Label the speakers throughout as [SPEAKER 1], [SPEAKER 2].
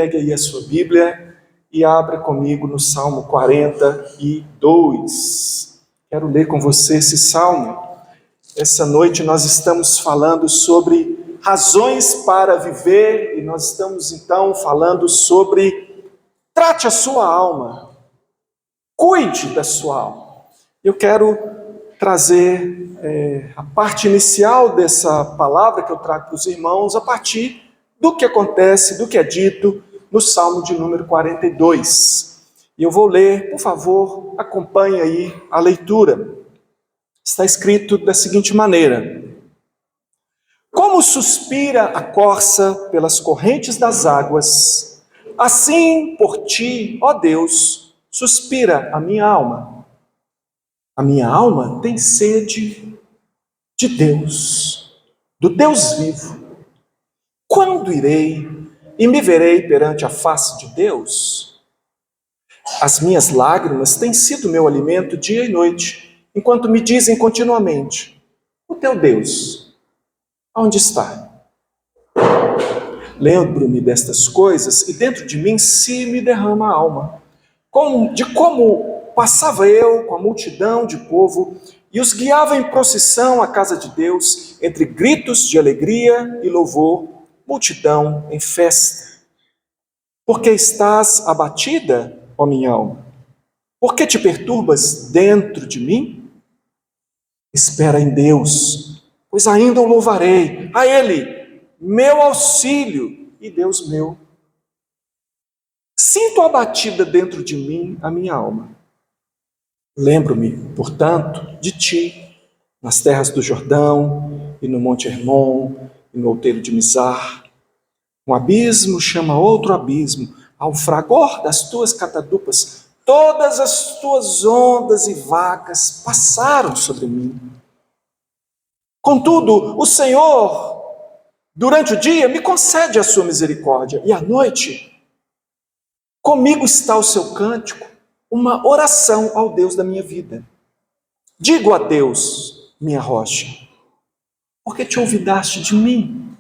[SPEAKER 1] Pegue aí a sua Bíblia e abra comigo no Salmo 42. Quero ler com você esse salmo. Essa noite nós estamos falando sobre razões para viver e nós estamos então falando sobre trate a sua alma, cuide da sua alma. Eu quero trazer a parte inicial dessa palavra que eu trago para os irmãos a partir do que acontece, do que é dito no Salmo de número 42. E eu vou ler, por favor, acompanhe aí a leitura. Está escrito da seguinte maneira: como suspira a corça pelas correntes das águas, assim por ti, ó Deus, suspira a minha alma. A minha alma tem sede de Deus, do Deus vivo. Quando irei e me verei perante a face de Deus? As minhas lágrimas têm sido meu alimento dia e noite, enquanto me dizem continuamente: o teu Deus, onde está? Lembro-me destas coisas e dentro de mim se me derrama a alma, de como passava eu com a multidão de povo e os guiava em procissão à casa de Deus, entre gritos de alegria e louvor, multidão em festa. Porque estás abatida, ó minha alma? Por que te perturbas dentro de mim? Espera em Deus, pois ainda o louvarei, a Ele, meu auxílio e Deus meu. Sinto abatida dentro de mim a minha alma. Lembro-me, portanto, de ti, nas terras do Jordão, e no Monte Hermon, e no outeiro de Mizar. Um abismo chama outro abismo, ao fragor das tuas catadupas, todas as tuas ondas e vacas passaram sobre mim. Contudo, o Senhor, durante o dia, me concede a sua misericórdia, e à noite, comigo está o seu cântico, uma oração ao Deus da minha vida. Digo a Deus, minha rocha: por que te olvidaste de mim?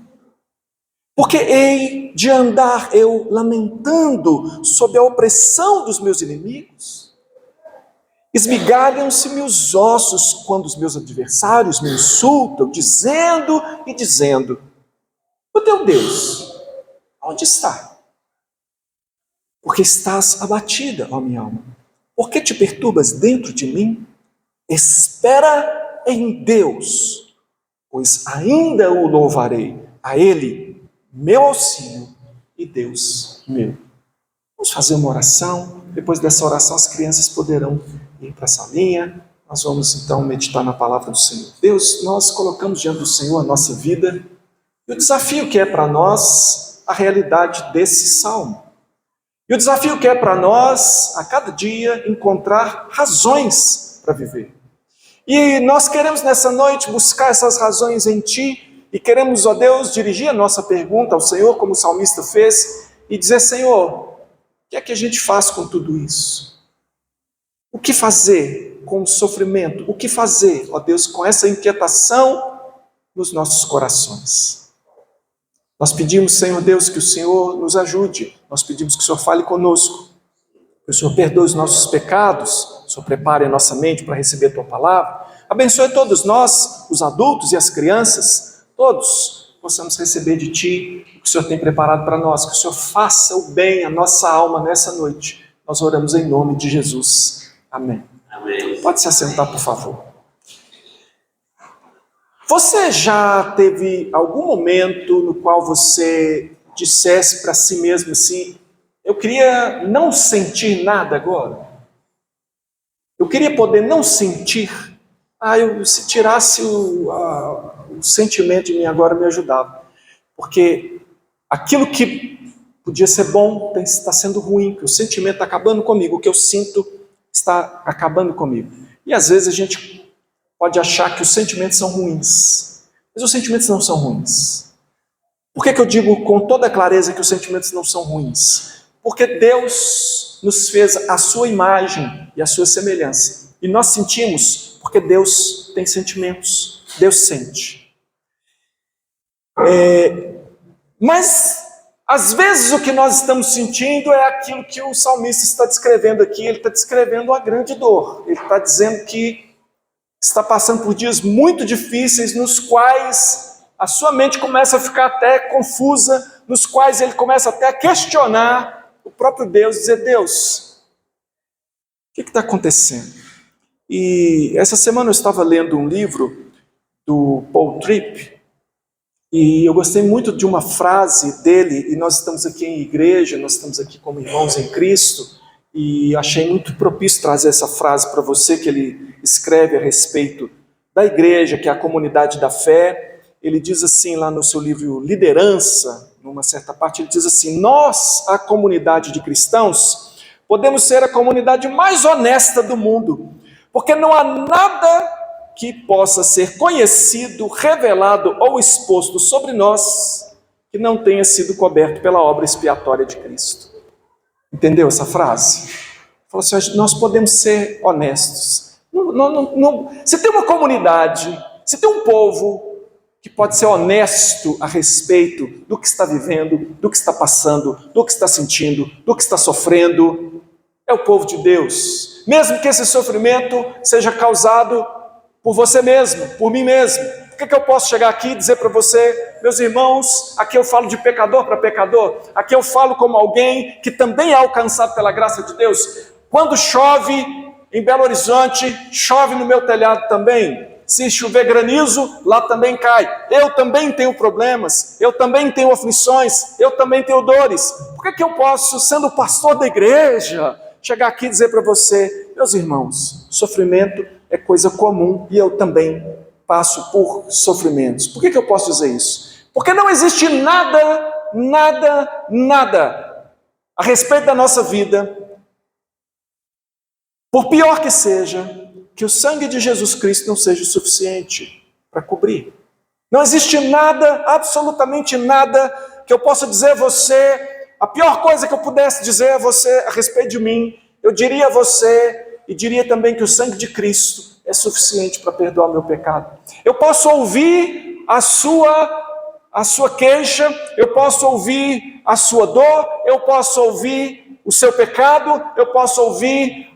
[SPEAKER 1] Porque hei de andar eu lamentando sob a opressão dos meus inimigos? Esmigalham-se-me os ossos quando os meus adversários me insultam, dizendo e dizendo: o teu Deus, onde está? Porque estás abatida, ó minha alma. Por que te perturbas dentro de mim? Espera em Deus, pois ainda o louvarei, a Ele, meu auxílio e Deus meu. Vamos fazer uma oração. Depois dessa oração, as crianças poderão ir para a salinha. Nós vamos então meditar na palavra do Senhor. Deus, nós colocamos diante do Senhor a nossa vida e o desafio que é para nós a realidade desse salmo. E o desafio que é para nós, a cada dia, encontrar razões para viver. E nós queremos nessa noite buscar essas razões em Ti, e queremos, ó Deus, dirigir a nossa pergunta ao Senhor, como o salmista fez, e dizer: Senhor, o que é que a gente faz com tudo isso? O que fazer com o sofrimento? O que fazer, ó Deus, com essa inquietação nos nossos corações? Nós pedimos, Senhor Deus, que o Senhor nos ajude. Nós pedimos que o Senhor fale conosco, que o Senhor perdoe os nossos pecados, o Senhor prepare a nossa mente para receber a Tua palavra. Abençoe todos nós, os adultos e as crianças, todos possamos receber de Ti o que o Senhor tem preparado para nós, que o Senhor faça o bem à nossa alma nessa noite. Nós oramos em nome de Jesus. Amém. Amém. Pode se assentar, por favor. Você já teve algum momento no qual você dissesse para si mesmo assim: eu queria não sentir nada agora? Eu queria poder não sentir. Se tirasse o sentimento de mim agora me ajudava. Porque aquilo que podia ser bom está sendo ruim, que o sentimento está acabando comigo, o que eu sinto está acabando comigo. E às vezes a gente pode achar que os sentimentos são ruins, mas os sentimentos não são ruins. Por que eu digo com toda clareza que os sentimentos não são ruins? Porque Deus nos fez a sua imagem e a sua semelhança. E nós sentimos porque Deus tem sentimentos, Deus sente. Mas Às vezes o que nós estamos sentindo é aquilo que o salmista está descrevendo aqui. Ele está descrevendo uma grande dor. Ele está dizendo que está passando por dias muito difíceis, nos quais a sua mente começa a ficar até confusa, nos quais ele começa até a questionar o próprio Deus, dizer: Deus, o que está acontecendo? E essa semana eu estava lendo um livro do Paul Tripp, e eu gostei muito de uma frase dele, e nós estamos aqui em igreja, nós estamos aqui como irmãos em Cristo, e achei muito propício trazer essa frase para você, que ele escreve a respeito da igreja, que é a comunidade da fé. Ele diz assim lá no seu livro Liderança, numa certa parte, ele diz assim: nós, a comunidade de cristãos, podemos ser a comunidade mais honesta do mundo, porque não há nada que possa ser conhecido, revelado ou exposto sobre nós que não tenha sido coberto pela obra expiatória de Cristo. Entendeu essa frase? Falou assim: nós podemos ser honestos. Se tem uma comunidade, se tem um povo que pode ser honesto a respeito do que está vivendo, do que está passando, do que está sentindo, do que está sofrendo, é o povo de Deus. Mesmo que esse sofrimento seja causado por você mesmo, por mim mesmo. Por que eu posso chegar aqui e dizer para você: meus irmãos, aqui eu falo de pecador para pecador, aqui eu falo como alguém que também é alcançado pela graça de Deus. Quando chove em Belo Horizonte, chove no meu telhado também. Se chover granizo, lá também cai. Eu também tenho problemas, eu também tenho aflições, eu também tenho dores. Por que eu posso, sendo pastor da igreja, chegar aqui e dizer para você: meus irmãos, sofrimento é coisa comum e eu também passo por sofrimentos? Por que eu posso dizer isso? Porque não existe nada a respeito da nossa vida, por pior que seja, que o sangue de Jesus Cristo não seja o suficiente para cobrir. Não existe nada, absolutamente nada, que eu possa dizer a você. A pior coisa que eu pudesse dizer a você a respeito de mim, eu diria a você, e diria também que o sangue de Cristo é suficiente para perdoar o meu pecado. Eu posso ouvir a sua queixa, eu posso ouvir a sua dor, eu posso ouvir o seu pecado, eu posso ouvir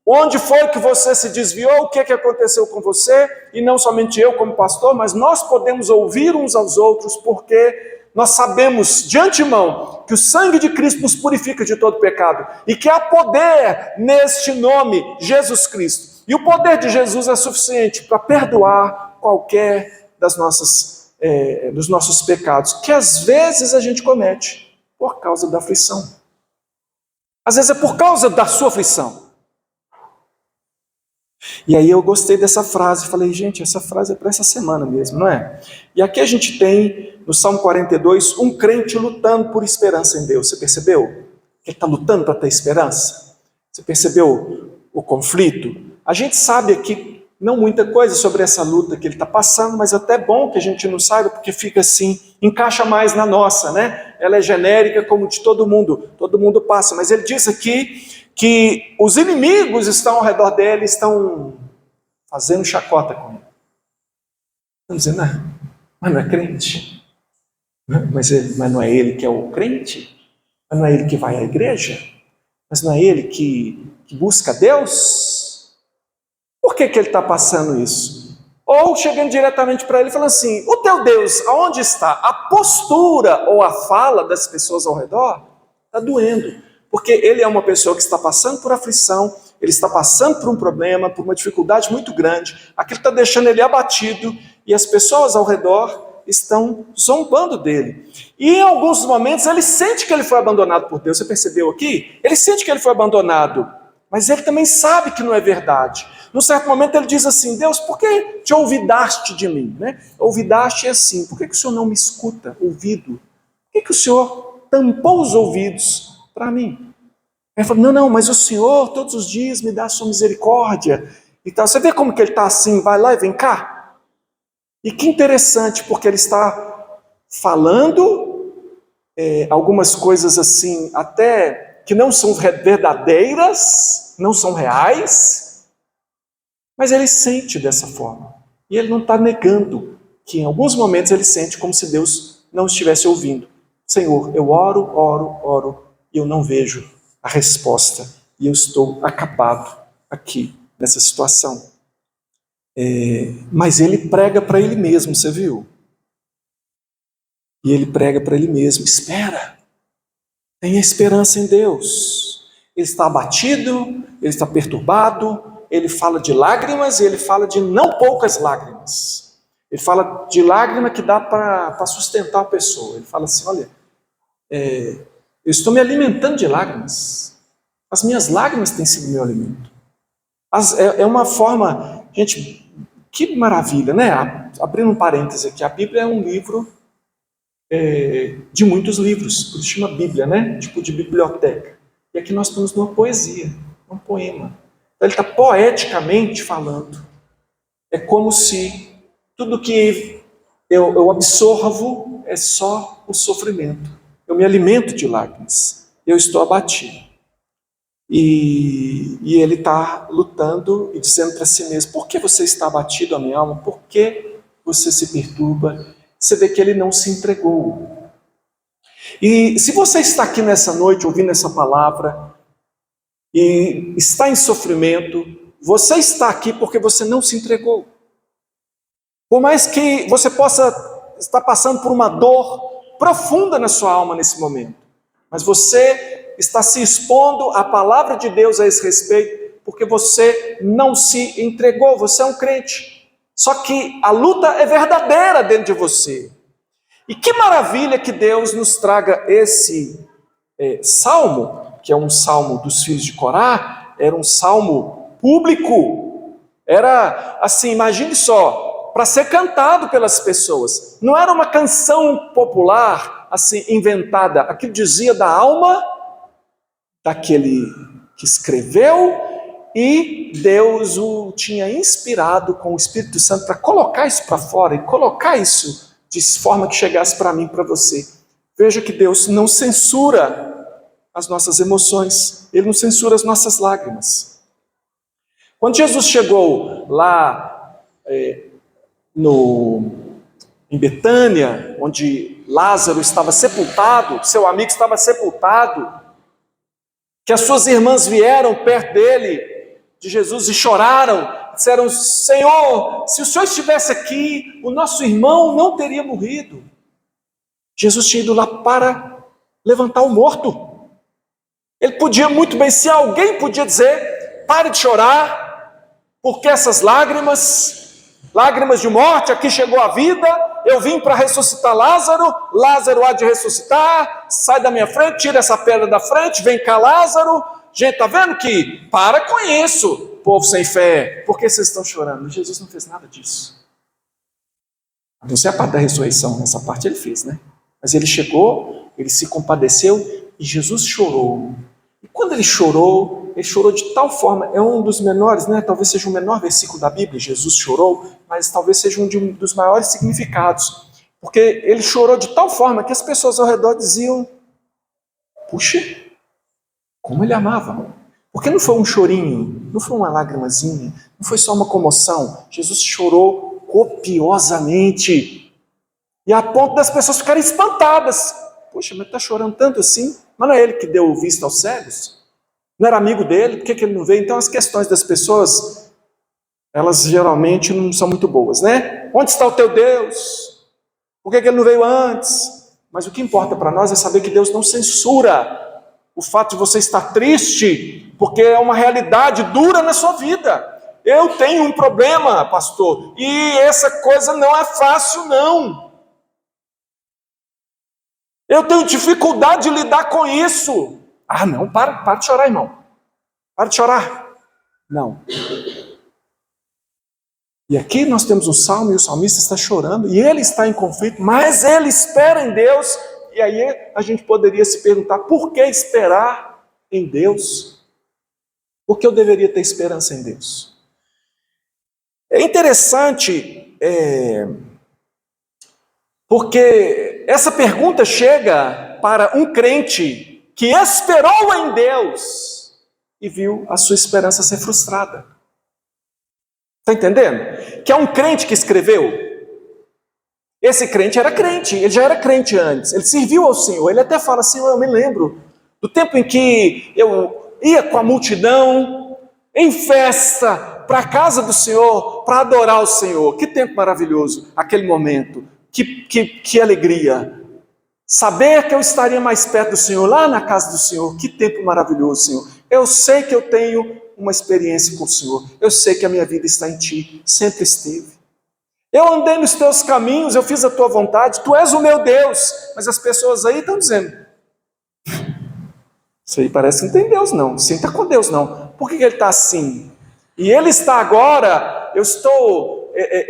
[SPEAKER 1] onde foi que você se desviou, o que aconteceu com você, e não somente eu como pastor, mas nós podemos ouvir uns aos outros, porque nós sabemos de antemão que o sangue de Cristo nos purifica de todo pecado, e que há poder neste nome, Jesus Cristo. E o poder de Jesus é suficiente para perdoar qualquer dos nossos pecados, que às vezes a gente comete por causa da aflição. Às vezes é por causa da sua aflição. E aí eu gostei dessa frase, falei: gente, essa frase é para essa semana mesmo, não é? E aqui a gente tem, no Salmo 42, um crente lutando por esperança em Deus. Você percebeu? Que ele está lutando para ter esperança? Você percebeu o conflito? A gente sabe aqui não muita coisa sobre essa luta que ele está passando, mas é até bom que a gente não saiba, porque fica assim, encaixa mais na nossa, né? Ela é genérica como de todo mundo passa. Mas ele diz aqui que os inimigos estão ao redor dele, estão fazendo chacota com ele. Estão dizendo: mas não é crente? Mas não é ele que é o crente? Mas não é ele que vai à igreja? Mas não é ele que busca Deus? Por que ele está passando isso? Ou chegando diretamente para ele e falando assim: o teu Deus, aonde está? A postura ou a fala das pessoas ao redor está doendo. Porque ele é uma pessoa que está passando por aflição, ele está passando por um problema, por uma dificuldade muito grande, aquilo está deixando ele abatido, e as pessoas ao redor estão zombando dele. E em alguns momentos ele sente que ele foi abandonado por Deus. Você percebeu aqui? Ele sente que ele foi abandonado, mas ele também sabe que não é verdade. Num certo momento ele diz assim: Deus, por que te olvidaste de mim? Olvidaste é assim: por que o Senhor não me escuta? Ouvido. Por que o Senhor tampou os ouvidos para mim? Ele falou: não, mas o Senhor todos os dias me dá a sua misericórdia e tal. Você vê como que ele está assim, vai lá e vem cá? E que interessante, porque ele está falando algumas coisas assim, até que não são verdadeiras, não são reais, mas ele sente dessa forma. E ele não está negando que em alguns momentos ele sente como se Deus não estivesse ouvindo. Senhor, eu oro, e eu não vejo a resposta. E eu estou acabado aqui, nessa situação. Mas ele prega para ele mesmo, você viu? E ele prega para ele mesmo, espera, tenha esperança em Deus. Ele está abatido, ele está perturbado, ele fala de lágrimas e ele fala de não poucas lágrimas. Ele fala de lágrima que dá para sustentar a pessoa. Ele fala assim, olha, eu estou me alimentando de lágrimas. As minhas lágrimas têm sido meu alimento. É uma forma, gente, que maravilha, né? Abrindo um parêntese aqui, a Bíblia é um livro de muitos livros, por isso chama Bíblia, né? Tipo de biblioteca. E aqui nós estamos numa poesia, um poema. Então ele está poeticamente falando. É como se tudo que eu absorvo é só o sofrimento. Eu me alimento de lágrimas. Eu estou abatido. E ele está lutando e dizendo para si mesmo, por que você está abatido, a minha alma? Por que você se perturba? Você vê que ele não se entregou. E se você está aqui nessa noite ouvindo essa palavra e está em sofrimento, você está aqui porque você não se entregou. Por mais que você possa estar passando por uma dor profunda na sua alma nesse momento, mas você está se expondo à palavra de Deus a esse respeito, porque você não se entregou, você é um crente. Só que a luta é verdadeira dentro de você. E que maravilha que Deus nos traga esse salmo, que é um salmo dos filhos de Corá, era um salmo público. Era assim, imagine só, para ser cantado pelas pessoas. Não era uma canção popular, assim, inventada. Aquilo dizia da alma daquele que escreveu, e Deus o tinha inspirado com o Espírito Santo para colocar isso para fora e colocar isso de forma que chegasse para mim, para você. Veja que Deus não censura as nossas emoções, Ele não censura as nossas lágrimas. Quando Jesus chegou lá em Betânia, onde Lázaro estava sepultado, seu amigo estava sepultado, que as suas irmãs vieram perto dele, de Jesus, e choraram, disseram, Senhor, se o Senhor estivesse aqui, o nosso irmão não teria morrido. Jesus tinha ido lá para levantar o morto. Ele podia muito bem, se alguém podia dizer, pare de chorar, porque essas lágrimas de morte, aqui chegou a vida, eu vim para ressuscitar Lázaro, Lázaro há de ressuscitar, sai da minha frente, tira essa pedra da frente, vem cá Lázaro. Gente, está vendo que? Para com isso, povo sem fé, por que vocês estão chorando? Jesus não fez nada disso. A não ser a parte da ressurreição, essa parte ele fez, né? Mas ele chegou, ele se compadeceu e Jesus chorou. E quando ele chorou de tal forma, é um dos menores, né? Talvez seja o menor versículo da Bíblia, Jesus chorou, mas talvez seja um dos maiores significados. Porque ele chorou de tal forma que as pessoas ao redor diziam, puxa, como ele amava. Porque não foi um chorinho, não foi uma lágrimazinha, não foi só uma comoção. Jesus chorou copiosamente. E a ponto das pessoas ficarem espantadas. Poxa, mas está chorando tanto assim? Mas não é ele que deu vista aos cegos? Não era amigo dele? Por que ele não veio? Então as questões das pessoas, elas geralmente não são muito boas, né? Onde está o teu Deus? Por que ele não veio antes? Mas o que importa para nós é saber que Deus não censura o fato de você estar triste, porque é uma realidade dura na sua vida. Eu tenho um problema, pastor, e essa coisa não é fácil, não. Eu tenho dificuldade de lidar com isso. Ah, não, para de chorar, irmão. Para de chorar. Não. E aqui nós temos um salmo e o salmista está chorando e ele está em conflito, mas ele espera em Deus. E aí a gente poderia se perguntar, por que esperar em Deus? Por que eu deveria ter esperança em Deus? É interessante, porque essa pergunta chega para um crente que esperou em Deus e viu a sua esperança ser frustrada. Está entendendo? Que é um crente que escreveu. Esse crente, ele já era crente antes, ele serviu ao Senhor, ele até fala assim, eu me lembro do tempo em que eu ia com a multidão em festa para a casa do Senhor, para adorar o Senhor. Que tempo maravilhoso, aquele momento, que alegria. Saber que eu estaria mais perto do Senhor, lá na casa do Senhor, que tempo maravilhoso, Senhor. Eu sei que eu tenho uma experiência com o Senhor, eu sei que a minha vida está em Ti, sempre esteve. Eu andei nos Teus caminhos, eu fiz a Tua vontade, Tu és o meu Deus. Mas as pessoas aí estão dizendo, isso aí parece que não tem Deus não, você não está com Deus não. Por que ele está assim? E ele está agora, ele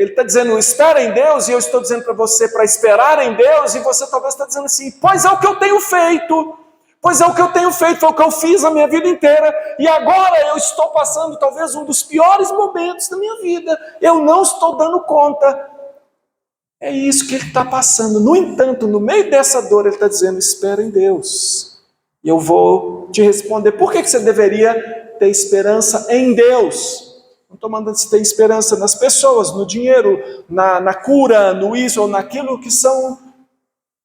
[SPEAKER 1] está dizendo, espera em Deus, e eu estou dizendo para você, para esperar em Deus, e você talvez está dizendo assim, pois é o que eu tenho feito, foi o que eu fiz a minha vida inteira, e agora eu estou passando talvez um dos piores momentos da minha vida, eu não estou dando conta. É isso que ele está passando. No entanto, no meio dessa dor, ele está dizendo, espera em Deus. E eu vou te responder, por que você deveria ter esperança em Deus? Não estou mandando você ter esperança nas pessoas, no dinheiro, na cura, no isso ou naquilo que são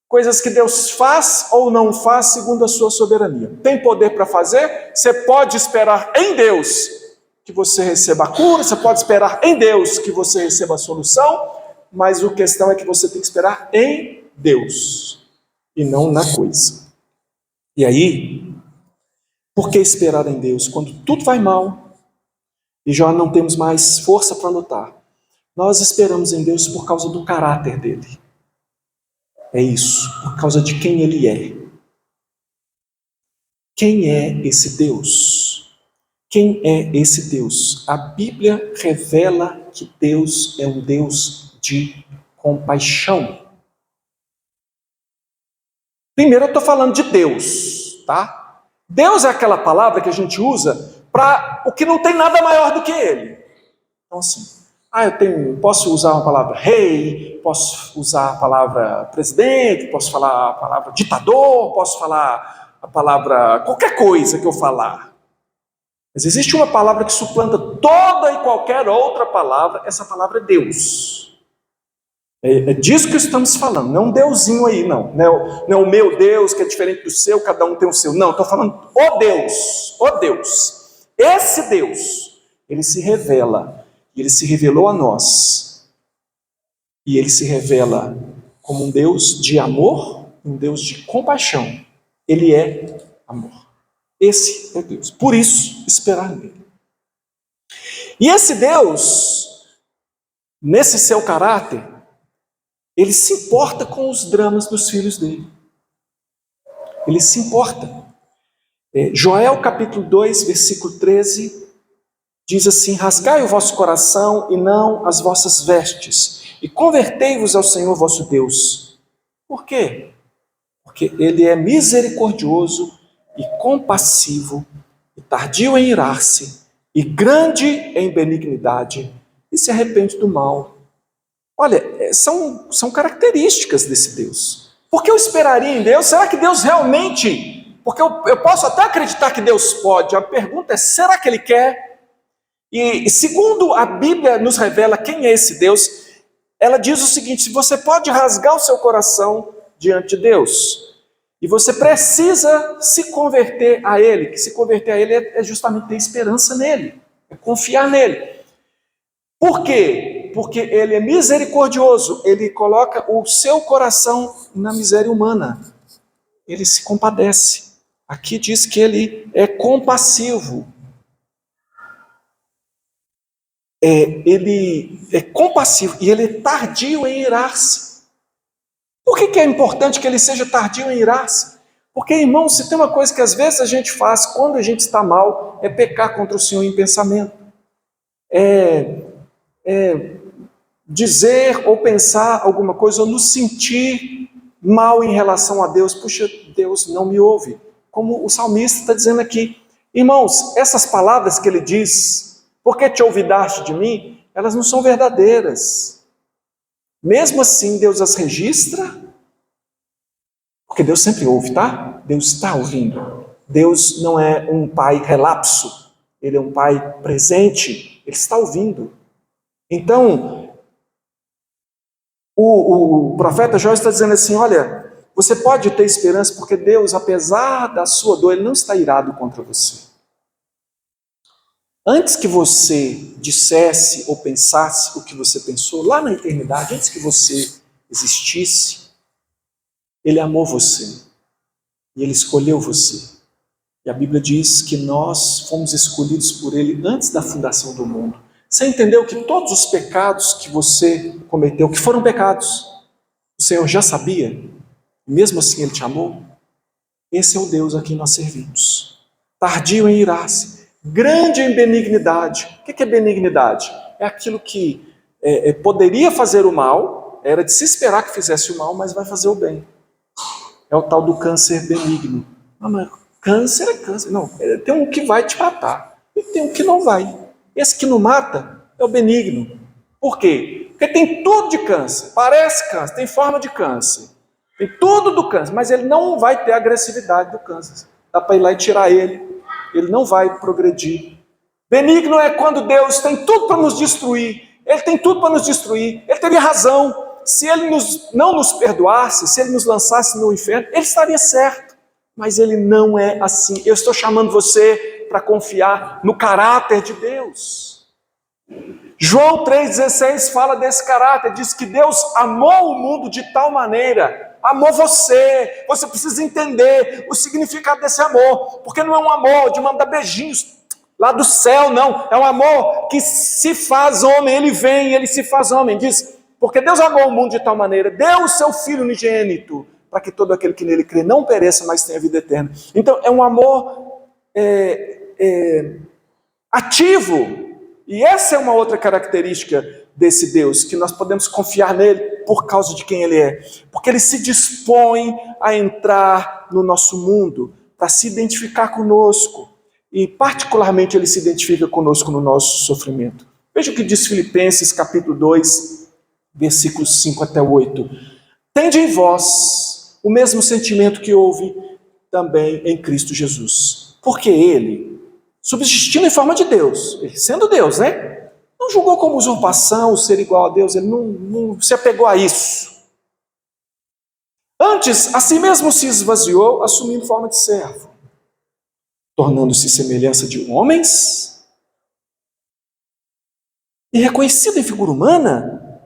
[SPEAKER 1] coisas que Deus faz ou não faz segundo a sua soberania. Tem poder para fazer? Você pode esperar em Deus que você receba a cura, você pode esperar em Deus que você receba a solução, mas a questão é que você tem que esperar em Deus e não na coisa. E aí, por que esperar em Deus? Quando tudo vai mal e já não temos mais força para lutar, nós esperamos em Deus por causa do caráter dele. É isso, por causa de quem ele é. Quem é esse Deus? Quem é esse Deus? A Bíblia revela que Deus é um Deus de compaixão. Primeiro eu estou falando de Deus, tá? Deus é aquela palavra que a gente usa para o que não tem nada maior do que ele. Então assim, posso usar uma palavra rei, posso usar a palavra presidente, posso falar a palavra ditador, posso falar a palavra qualquer coisa que eu falar. Mas existe uma palavra que suplanta toda e qualquer outra palavra, essa palavra é Deus. É disso que estamos falando, não é um deusinho aí, não é o meu Deus que é diferente do seu, cada um tem o seu, não, estou falando o Deus, esse Deus, ele se revela, e ele se revelou a nós, e ele se revela como um Deus de amor, um Deus de compaixão, ele é amor, esse é Deus, por isso esperar nele. E esse Deus, nesse seu caráter, ele se importa com os dramas dos filhos dele. Ele se importa. Joel capítulo 2, versículo 13, diz assim, rasgai o vosso coração e não as vossas vestes, e convertei-vos ao Senhor vosso Deus. Por quê? Porque ele é misericordioso e compassivo, e tardio em irar-se, e grande em benignidade, e se arrepende do mal. Olha, são características desse Deus. Por que eu esperaria em Deus? Será que Deus realmente... Porque eu posso até acreditar que Deus pode. A pergunta é, será que Ele quer? E segundo a Bíblia nos revela quem é esse Deus, ela diz o seguinte, se você pode rasgar o seu coração diante de Deus, e você precisa se converter a Ele, que se converter a Ele é justamente ter esperança nele, é confiar nele. Por quê? Porque ele é misericordioso, ele coloca o seu coração na miséria humana, ele se compadece. Aqui diz que ele é compassivo, ele é compassivo e ele é tardio em irar-se. Por que é importante que ele seja tardio em irar-se? Porque, irmão, se tem uma coisa que às vezes a gente faz quando a gente está mal, é pecar contra o Senhor em pensamento, dizer ou pensar alguma coisa, ou nos sentir mal em relação a Deus. Puxa, Deus não me ouve. Como o salmista está dizendo aqui. Irmãos, essas palavras que ele diz, por que te olvidaste de mim? Elas não são verdadeiras. Mesmo assim, Deus as registra, porque Deus sempre ouve, tá? Deus está ouvindo. Deus não é um pai relapso, ele é um pai presente, ele está ouvindo. Então, O profeta Joel está dizendo assim, olha, você pode ter esperança porque Deus, apesar da sua dor, Ele não está irado contra você. Antes que você dissesse ou pensasse o que você pensou, lá na eternidade, antes que você existisse, Ele amou você e Ele escolheu você. E a Bíblia diz que nós fomos escolhidos por Ele antes da fundação do mundo. Você entendeu que todos os pecados que você cometeu, que foram pecados, o Senhor já sabia? Mesmo assim Ele te amou? Esse é o Deus a quem nós servimos. Tardio em irar-se, grande em benignidade. O que é benignidade? É aquilo que poderia fazer o mal, era de se esperar que fizesse o mal, mas vai fazer o bem. É o tal do câncer benigno. Ah, mas câncer é câncer. Não, tem um que vai te matar e tem um que não vai. Esse que não mata é o benigno. Por quê? Porque tem tudo de câncer, parece câncer, tem forma de câncer, tem tudo do câncer, mas ele não vai ter a agressividade do câncer. Dá para ir lá e tirar ele não vai progredir. Benigno é quando Deus tem tudo para nos destruir, Ele tem tudo para nos destruir, Ele teria razão. Se Ele não nos perdoasse, se Ele nos lançasse no inferno, Ele estaria certo. Mas Ele não é assim. Eu estou chamando você para confiar no caráter de Deus. João 3,16 fala desse caráter, diz que Deus amou o mundo de tal maneira, amou você. Você precisa entender o significado desse amor, porque não é um amor de mandar beijinhos lá do céu, não. É um amor que se faz homem, Ele vem, Ele se faz homem. Diz, porque Deus amou o mundo de tal maneira, deu o seu Filho unigênito, para que todo aquele que nele crê não pereça, mas tenha vida eterna. Então é um amor ativo. E essa é uma outra característica desse Deus, que nós podemos confiar nele por causa de quem Ele é. Porque Ele se dispõe a entrar no nosso mundo, para se identificar conosco. E particularmente Ele se identifica conosco no nosso sofrimento. Veja o que diz Filipenses capítulo 2, versículos 5 até 8. Tende em vós o mesmo sentimento que houve também em Cristo Jesus. Porque Ele, subsistindo em forma de Deus, Ele sendo Deus, né? Não julgou como usurpação o ser igual a Deus, Ele não se apegou a isso. Antes, a si mesmo se esvaziou, assumindo forma de servo, tornando-se semelhança de homens, e reconhecido em figura humana,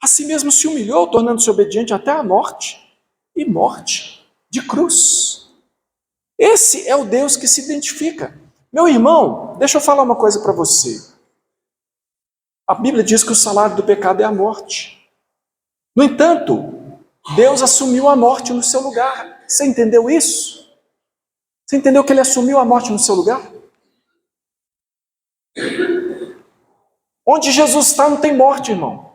[SPEAKER 1] a si mesmo se humilhou, tornando-se obediente até a morte, e morte de cruz. Esse é o Deus que se identifica. Meu irmão, deixa eu falar uma coisa para você. A Bíblia diz que o salário do pecado é a morte. No entanto, Deus assumiu a morte no seu lugar. Você entendeu isso? Você entendeu que Ele assumiu a morte no seu lugar? Onde Jesus está não tem morte, irmão.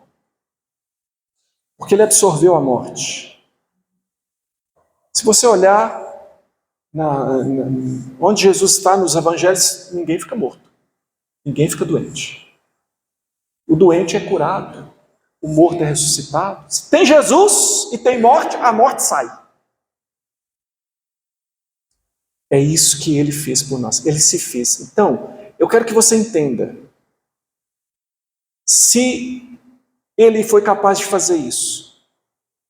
[SPEAKER 1] Porque Ele absorveu a morte. Se você olhar onde Jesus está nos evangelhos, ninguém fica morto. Ninguém fica doente. O doente é curado. O morto é ressuscitado. Se tem Jesus e tem morte, a morte sai. É isso que Ele fez por nós. Ele se fez. Então, eu quero que você entenda. Se Ele foi capaz de fazer isso,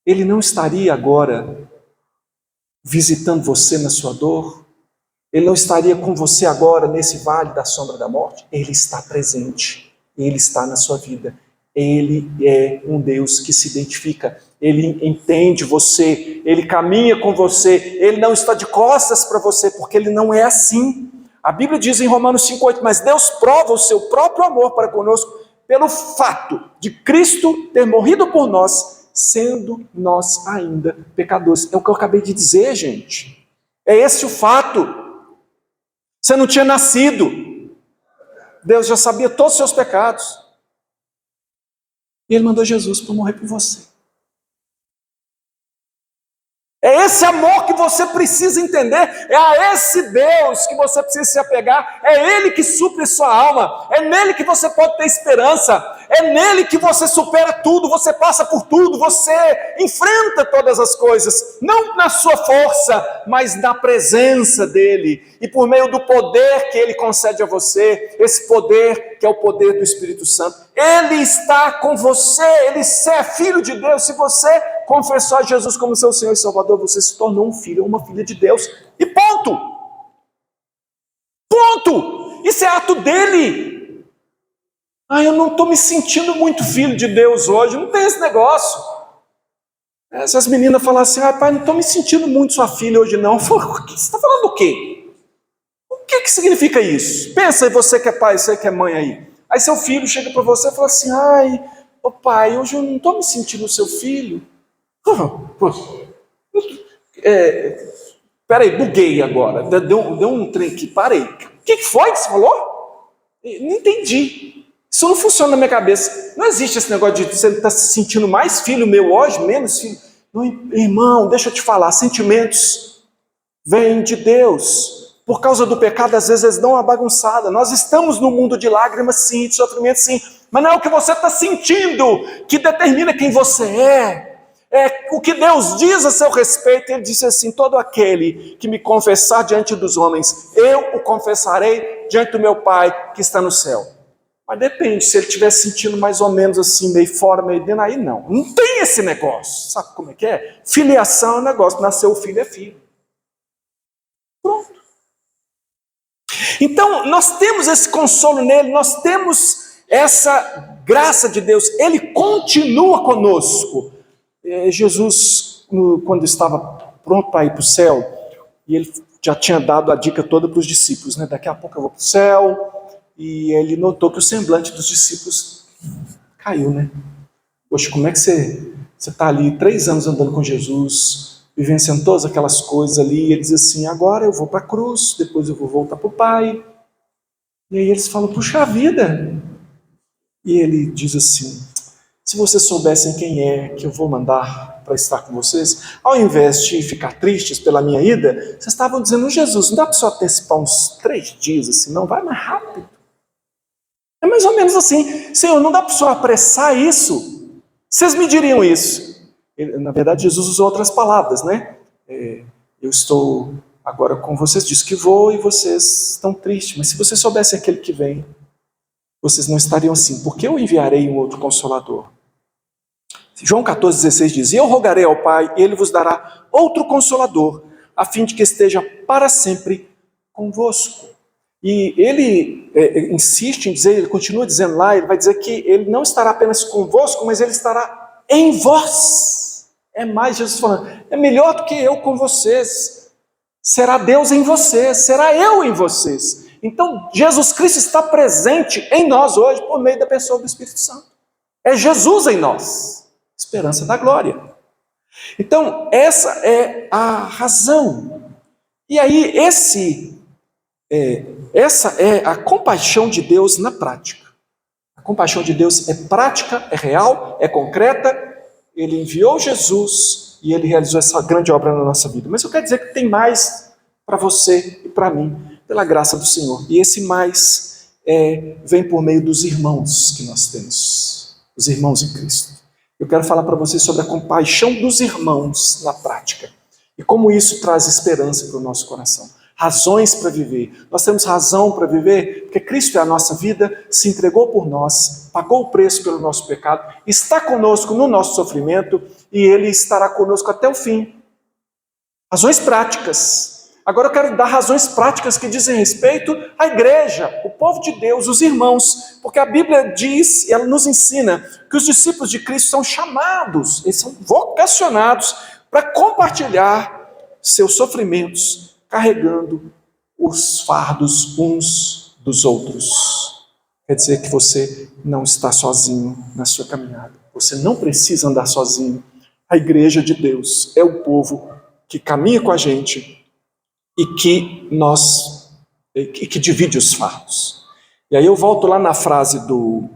[SPEAKER 1] Ele não estaria agora visitando você na sua dor? Ele não estaria com você agora nesse vale da sombra da morte? Ele está presente. Ele está na sua vida. Ele é um Deus que se identifica. Ele entende você. Ele caminha com você. Ele não está de costas para você, porque Ele não é assim. A Bíblia diz em Romanos 5,8, mas Deus prova o seu próprio amor para conosco pelo fato de Cristo ter morrido por nós, sendo nós ainda pecadores. É o que eu acabei de dizer, gente. É esse o fato. Você não tinha nascido. Deus já sabia todos os seus pecados. E Ele mandou Jesus para morrer por você. É esse amor que você precisa entender, é a esse Deus que você precisa se apegar, é Ele que supre sua alma, é nele que você pode ter esperança, é nele que você supera tudo, você passa por tudo, você enfrenta todas as coisas, não na sua força, mas na presença dEle, e por meio do poder que Ele concede a você, esse poder que é o poder do Espírito Santo. Ele está com você, Ele é filho de Deus. Se você confessou a Jesus como seu Senhor e Salvador, você se tornou um filho ou uma filha de Deus. E ponto! Ponto! Isso é ato dele. Eu não estou me sentindo muito filho de Deus hoje, não tem esse negócio. Essas meninas falam assim, pai, não estou me sentindo muito sua filha hoje não. Você está falando do quê? O que significa isso? Pensa aí, você que é pai, você que é mãe aí. Aí seu filho chega para você e fala assim, pai, hoje eu não estou me sentindo seu filho. Peraí, buguei agora, deu um trem aqui, parei. O que foi que você falou? Não entendi. Isso não funciona na minha cabeça. Não existe esse negócio de você estar se sentindo mais filho meu hoje, menos filho. Não, irmão, deixa eu te falar, sentimentos vêm de Deus. Por causa do pecado, às vezes eles dão uma bagunçada. Nós estamos num mundo de lágrimas, sim, de sofrimento, sim. Mas não é o que você está sentindo que determina quem você é. É o que Deus diz a seu respeito. Ele disse assim, todo aquele que me confessar diante dos homens, eu o confessarei diante do meu Pai que está no céu. Mas depende, se ele estiver sentindo mais ou menos assim, meio fora, meio dentro, aí não. Não tem esse negócio. Sabe como é que é? Filiação é um negócio, nasceu o filho é filho. Pronto. Então, nós temos esse consolo nele, nós temos essa graça de Deus, ele continua conosco. Jesus, quando estava pronto para ir para o céu, e ele já tinha dado a dica toda para os discípulos, né? Daqui a pouco eu vou para o céu, e ele notou que o semblante dos discípulos caiu, né? Poxa, como é que você está ali 3 anos andando com Jesus, vivenciando todas aquelas coisas ali, e ele diz assim, agora eu vou para a cruz, depois eu vou voltar para o Pai. E aí eles falam, puxa vida. E ele diz assim, se vocês soubessem quem é que eu vou mandar para estar com vocês, ao invés de ficar tristes pela minha ida, vocês estavam dizendo, Jesus, não dá para só antecipar uns 3 dias assim, não, vai mais rápido. É mais ou menos assim, Senhor, não dá para só apressar isso? Vocês me diriam isso. Na verdade, Jesus usou outras palavras, né? Eu estou agora com vocês, diz que vou e vocês estão tristes, mas se vocês soubessem aquele que vem, vocês não estariam assim, porque eu enviarei um outro Consolador. João 14,16 diz, eu rogarei ao Pai, e Ele vos dará outro Consolador, a fim de que esteja para sempre convosco. E ele insiste em dizer, ele continua dizendo lá, ele vai dizer que ele não estará apenas convosco, mas ele estará em vós. É mais Jesus falando, é melhor do que eu com vocês. Será Deus em vocês, será eu em vocês. Então, Jesus Cristo está presente em nós hoje por meio da pessoa do Espírito Santo. É Jesus em nós, esperança da glória. Então, essa é a razão. E aí, essa é a compaixão de Deus na prática. A compaixão de Deus é prática, é real, é concreta. Ele enviou Jesus e ele realizou essa grande obra na nossa vida. Mas eu quero dizer que tem mais para você e para mim, pela graça do Senhor. E esse mais vem por meio dos irmãos que nós temos, os irmãos em Cristo. Eu quero falar para você sobre a compaixão dos irmãos na prática e como isso traz esperança para o nosso coração. Razões para viver. Nós temos razão para viver porque Cristo é a nossa vida, se entregou por nós, pagou o preço pelo nosso pecado, está conosco no nosso sofrimento e Ele estará conosco até o fim. Razões práticas. Agora eu quero dar razões práticas que dizem respeito à igreja, o povo de Deus, os irmãos, porque a Bíblia diz, ela nos ensina que os discípulos de Cristo são chamados, eles são vocacionados para compartilhar seus sofrimentos, carregando os fardos uns dos outros. Quer dizer que você não está sozinho na sua caminhada. Você não precisa andar sozinho. A igreja de Deus é o povo que caminha com a gente e que divide os fardos. E aí eu volto lá na frase do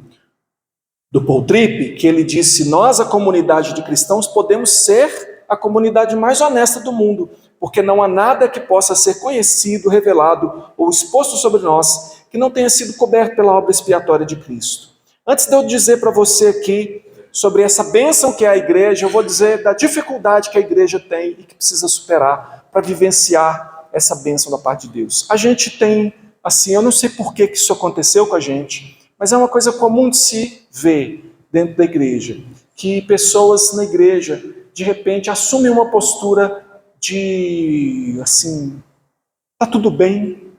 [SPEAKER 1] Paul Tripp, que ele disse, nós, a comunidade de cristãos, podemos ser a comunidade mais honesta do mundo, porque não há nada que possa ser conhecido, revelado ou exposto sobre nós que não tenha sido coberto pela obra expiatória de Cristo. Antes de eu dizer para você aqui sobre essa bênção que é a igreja, eu vou dizer da dificuldade que a igreja tem e que precisa superar para vivenciar essa bênção da parte de Deus. A gente tem, assim, eu não sei por que isso aconteceu com a gente, mas é uma coisa comum de se vê dentro da igreja que pessoas na igreja, de repente, assumem uma postura de, assim, tá tudo bem,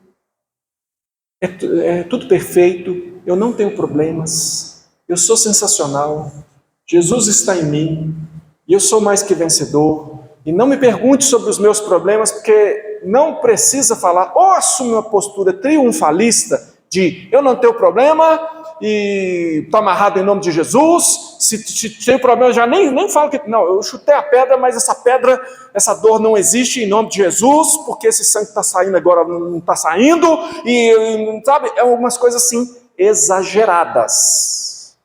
[SPEAKER 1] é tudo perfeito, eu não tenho problemas, eu sou sensacional, Jesus está em mim, e eu sou mais que vencedor, e não me pergunte sobre os meus problemas, porque não precisa falar, ou assume uma postura triunfalista, de eu não tenho problema, e está amarrado em nome de Jesus, se tem problema, eu já nem falo que, não, eu chutei a pedra, mas essa pedra, essa dor não existe em nome de Jesus, porque esse sangue está saindo agora, não está saindo, e sabe, é algumas coisas assim, exageradas.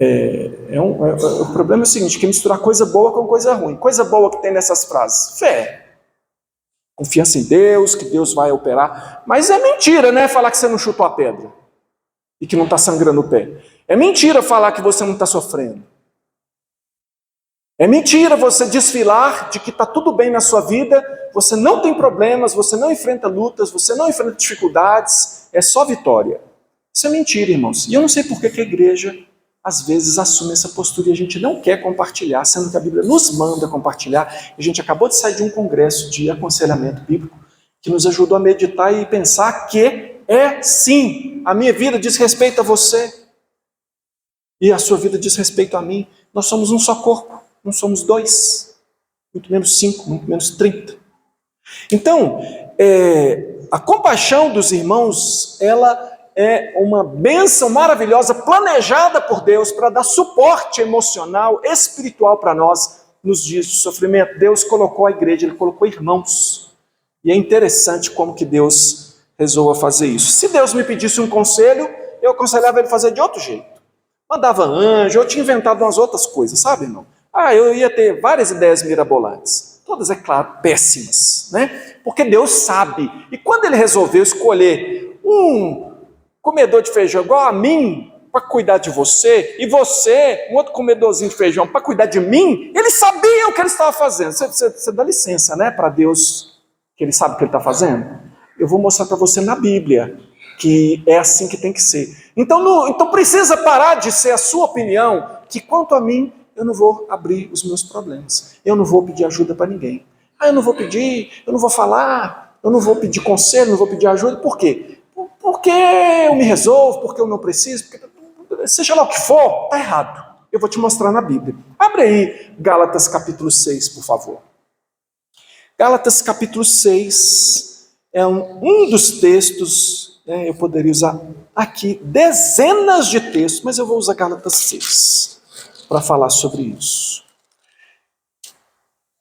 [SPEAKER 1] O problema é o seguinte, que misturar coisa boa com coisa ruim. Coisa boa que tem nessas frases, fé, confiança em Deus, que Deus vai operar, mas é mentira, né, falar que você não chutou a pedra, e que não está sangrando o pé. É mentira falar que você não está sofrendo. É mentira você desfilar de que está tudo bem na sua vida, você não tem problemas, você não enfrenta lutas, você não enfrenta dificuldades, é só vitória. Isso é mentira, irmãos. E eu não sei por que a igreja, às vezes, assume essa postura e a gente não quer compartilhar, sendo que a Bíblia nos manda compartilhar. A gente acabou de sair de um congresso de aconselhamento bíblico que nos ajudou a meditar e pensar que é sim, a minha vida diz respeito a você e a sua vida diz respeito a mim. Nós somos um só corpo, não somos dois, muito menos 5, muito menos 30. Então, a compaixão dos irmãos, ela é uma bênção maravilhosa, planejada por Deus para dar suporte emocional, espiritual para nós nos dias de sofrimento. Deus colocou a igreja, Ele colocou irmãos. E é interessante como que Deus resolva fazer isso. Se Deus me pedisse um conselho, eu aconselhava Ele a fazer de outro jeito. Mandava anjo, eu tinha inventado umas outras coisas, sabe, irmão? Eu ia ter várias ideias mirabolantes. Todas, é claro, péssimas, né? Porque Deus sabe. E quando Ele resolveu escolher um comedor de feijão igual a mim, para cuidar de você, e você, um outro comedorzinho de feijão, para cuidar de mim, Ele sabia o que Ele estava fazendo. Você dá licença, né, para Deus, que Ele sabe o que Ele está fazendo? Eu vou mostrar para você na Bíblia, que é assim que tem que ser. Então precisa parar de ser a sua opinião, que quanto a mim, eu não vou abrir os meus problemas. Eu não vou pedir ajuda para ninguém. Eu não vou pedir, eu não vou falar, eu não vou pedir conselho, não vou pedir ajuda. Por quê? Porque eu me resolvo, porque eu não preciso, porque, seja lá o que for, está errado. Eu vou te mostrar na Bíblia. Abre aí Gálatas capítulo 6, por favor. Gálatas capítulo 6 é um dos textos, eu poderia usar aqui dezenas de textos, mas eu vou usar Gálatas 6 para falar sobre isso.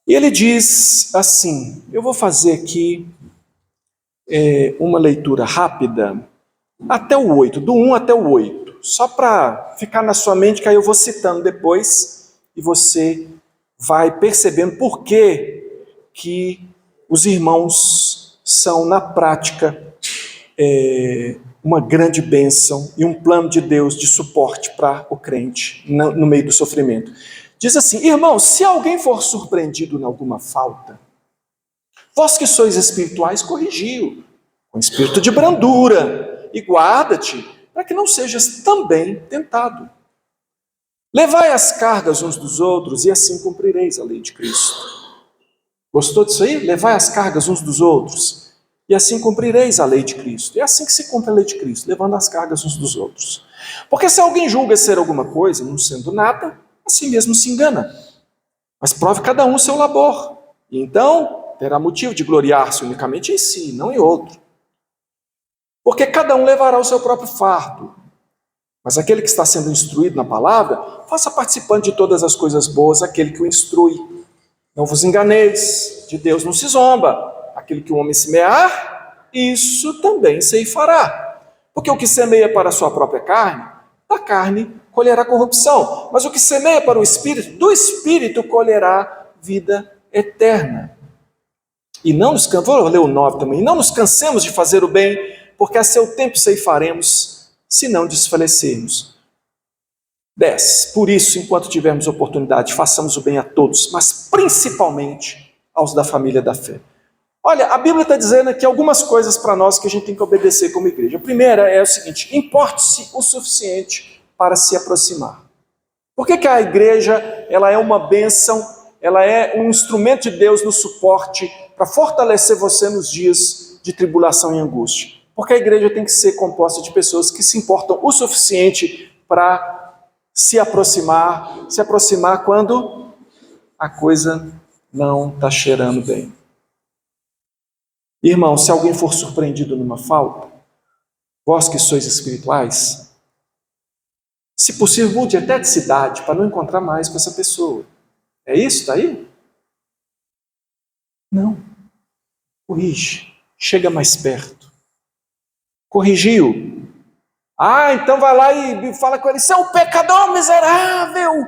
[SPEAKER 1] E ele diz assim, eu vou fazer aqui uma leitura rápida, até o 8, do 1 até o 8, só para ficar na sua mente, que aí eu vou citando depois, e você vai percebendo por que os irmãos são, na prática, uma grande bênção e um plano de Deus de suporte para o crente no meio do sofrimento. Diz assim, irmãos, se alguém for surpreendido em alguma falta, vós que sois espirituais, corrigiu, com espírito de brandura, e guarda-te, para que não sejas também tentado. Levai as cargas uns dos outros, e assim cumprireis a lei de Cristo. Gostou disso aí? Levai as cargas uns dos outros, e assim cumprireis a lei de Cristo. É assim que se cumpre a lei de Cristo, levando as cargas uns dos outros. Porque se alguém julga ser alguma coisa, não sendo nada, assim mesmo se engana. Mas prove cada um o seu labor, e então terá motivo de gloriar-se unicamente em si, não em outro. Porque cada um levará o seu próprio fardo. Mas aquele que está sendo instruído na palavra, faça participante de todas as coisas boas aquele que o instrui. Não vos enganeis, de Deus não se zomba. Aquele que o homem semear, isso também ceifará. Porque o que semeia para a sua própria carne, da carne colherá corrupção. Mas o que semeia para o Espírito, do Espírito colherá vida eterna. E não nos cansemos, vou ler o 9 também, não nos cansemos de fazer o bem, porque a seu tempo ceifaremos, se não desfalecermos. 10. Por isso, enquanto tivermos oportunidade, façamos o bem a todos, mas principalmente aos da família da fé. Olha, a Bíblia está dizendo aqui algumas coisas para nós que a gente tem que obedecer como igreja. A primeira é o seguinte: importe-se o suficiente para se aproximar. Por que a igreja ela é uma bênção, ela é um instrumento de Deus no suporte para fortalecer você nos dias de tribulação e angústia? Porque a igreja tem que ser composta de pessoas que se importam o suficiente para se aproximar quando a coisa não está cheirando bem. Irmão, se alguém for surpreendido numa falta, vós que sois espirituais, se possível, mude até de cidade para não encontrar mais com essa pessoa. É isso? Está aí? Não. Corrige. Chega mais perto. Corrigiu. Então vai lá e fala com ele: você é um pecador miserável,